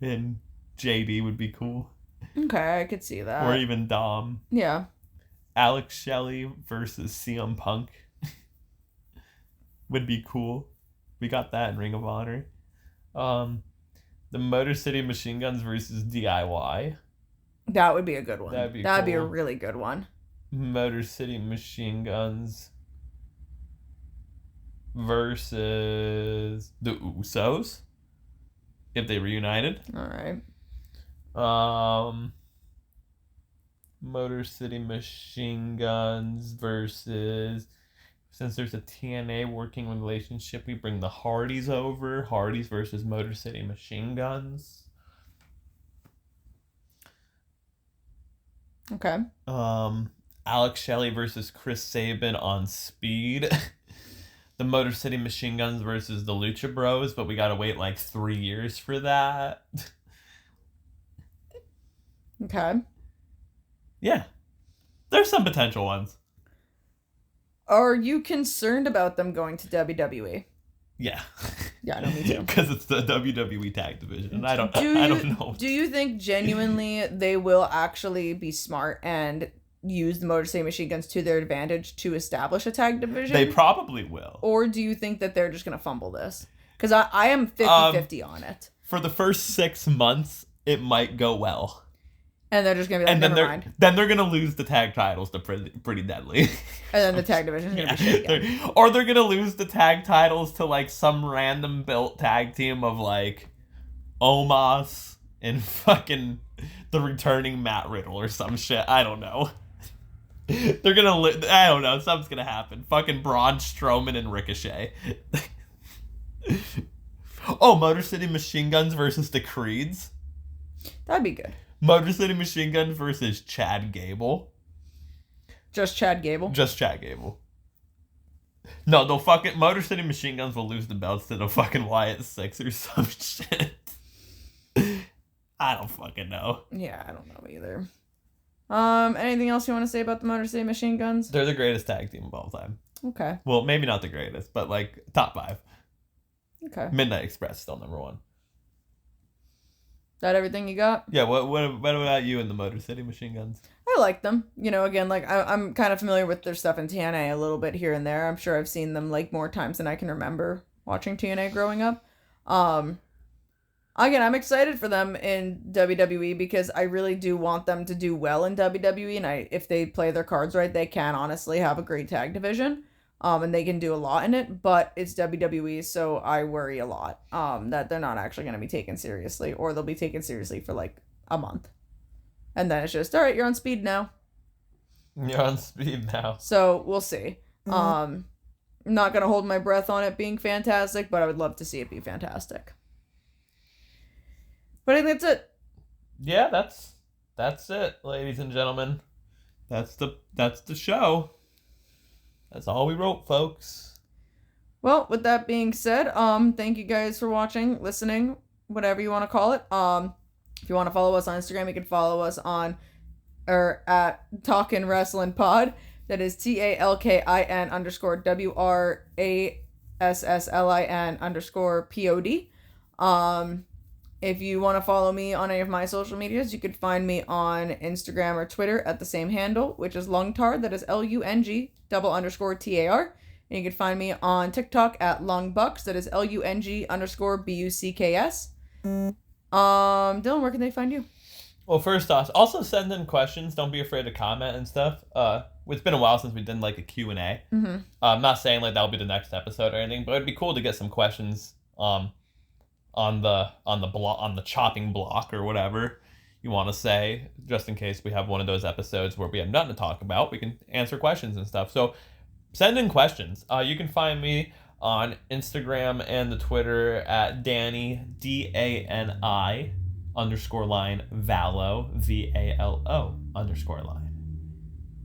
Speaker 2: and JD would be cool.
Speaker 3: Okay, I could see that.
Speaker 2: Or even Dom.
Speaker 3: Yeah.
Speaker 2: Alex Shelley versus CM Punk would be cool. We got that in Ring of Honor. The Motor City Machine Guns versus DIY.
Speaker 3: That would be a good one.
Speaker 2: That'd be
Speaker 3: a
Speaker 2: cool.
Speaker 3: really good one.
Speaker 2: Motor City Machine Guns versus the Usos if they reunited.
Speaker 3: All right.
Speaker 2: Motor City Machine Guns versus, since there's a TNA working relationship, we bring the Hardys over. Hardys versus Motor City Machine Guns.
Speaker 3: Okay.
Speaker 2: Alex Shelley versus Chris Sabin on Speed. The Motor City Machine Guns versus the Lucha Bros, but we gotta wait like 3 years for that.
Speaker 3: Okay.
Speaker 2: Yeah. There's some potential ones.
Speaker 3: Are you concerned about them going to WWE?
Speaker 2: Yeah.
Speaker 3: Yeah, I know, me too.
Speaker 2: Because it's the WWE tag division. And I don't know.
Speaker 3: Do you think genuinely they will actually be smart and use the Motor City Machine Guns to their advantage to establish a tag division?
Speaker 2: They probably will.
Speaker 3: Or do you think that they're just going to fumble this? Because I am 50-50 on it.
Speaker 2: For the first 6 months, it might go well.
Speaker 3: And they're just going to be like, never mind.
Speaker 2: Then they're going to lose the tag titles to Pretty Deadly.
Speaker 3: And then the tag division is going to be shit again.
Speaker 2: Or they're going to lose the tag titles to like some random built tag team of like Omos and fucking the returning Matt Riddle or some shit. I don't know. They're going to... I don't know. Something's going to happen. Fucking Braun Strowman and Ricochet. Oh, Motor City Machine Guns versus the Creeds.
Speaker 3: That'd be good.
Speaker 2: Motor City Machine Guns versus Chad Gable.
Speaker 3: Just Chad Gable?
Speaker 2: Just Chad Gable. No, they'll fucking... Motor City Machine Guns will lose the belts to the fucking Wyatt Six or some shit. I don't fucking know.
Speaker 3: Yeah, I don't know either. Anything else you want to say about the Motor City Machine Guns?
Speaker 2: They're the greatest tag team of all time.
Speaker 3: Okay.
Speaker 2: Well, maybe not the greatest, but like top 5.
Speaker 3: Okay.
Speaker 2: Midnight Express still number 1.
Speaker 3: That everything you got?
Speaker 2: Yeah, what about you and the Motor City Machine Guns?
Speaker 3: I like them. You know, again, like I'm kind of familiar with their stuff in TNA a little bit here and there. I'm sure I've seen them like more times than I can remember watching TNA growing up. Again, I'm excited for them in WWE because I really do want them to do well in WWE, and if they play their cards right, they can honestly have a great tag division. And they can do a lot in it, but it's WWE, so I worry a lot that they're not actually going to be taken seriously, or they'll be taken seriously for like a month. And then it's just, all right, you're on Speed now.
Speaker 2: You're on Speed now.
Speaker 3: So we'll see. I'm not going to hold my breath on it being fantastic, but I would love to see it be fantastic. But I think that's it.
Speaker 2: Yeah, that's it, ladies and gentlemen. that's the show. That's all we wrote, folks.
Speaker 3: Well, with that being said, thank you guys for watching, listening, whatever you want to call it. If you want to follow us on Instagram, you can follow us on at Talkin Wrasslin Pod. That is TALKIN_WRASSLIN_POD. If you want to follow me on any of my social medias, you can find me on Instagram or Twitter at the same handle, which is Lungtard. That is LUNG_TAR. And you can find me on TikTok at Lungbucks. That is LUNG_BUCKS. Dylan, where can they find you?
Speaker 2: Well, first off, also send in questions. Don't be afraid to comment and stuff. It's been a while since we did like a Q&A.
Speaker 3: Mm-hmm.
Speaker 2: I'm not saying like that'll be the next episode or anything, but it'd be cool to get some questions on the chopping block or whatever you want to say, just in case we have one of those episodes where we have nothing to talk about. We can answer questions and stuff. So send in questions. You can find me on Instagram and the Twitter at Danny DANI _line Valo VALO _line.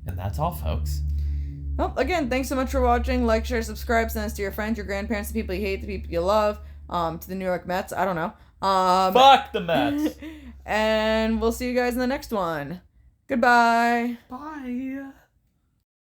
Speaker 2: And that's all, folks.
Speaker 3: Well, again, thanks so much for watching. Like, share, subscribe, send us to your friends, your grandparents, the people you hate, the people you love, to the New York Mets. I don't know.
Speaker 2: Fuck the Mets.
Speaker 3: And we'll see you guys in the next one. Goodbye.
Speaker 2: Bye.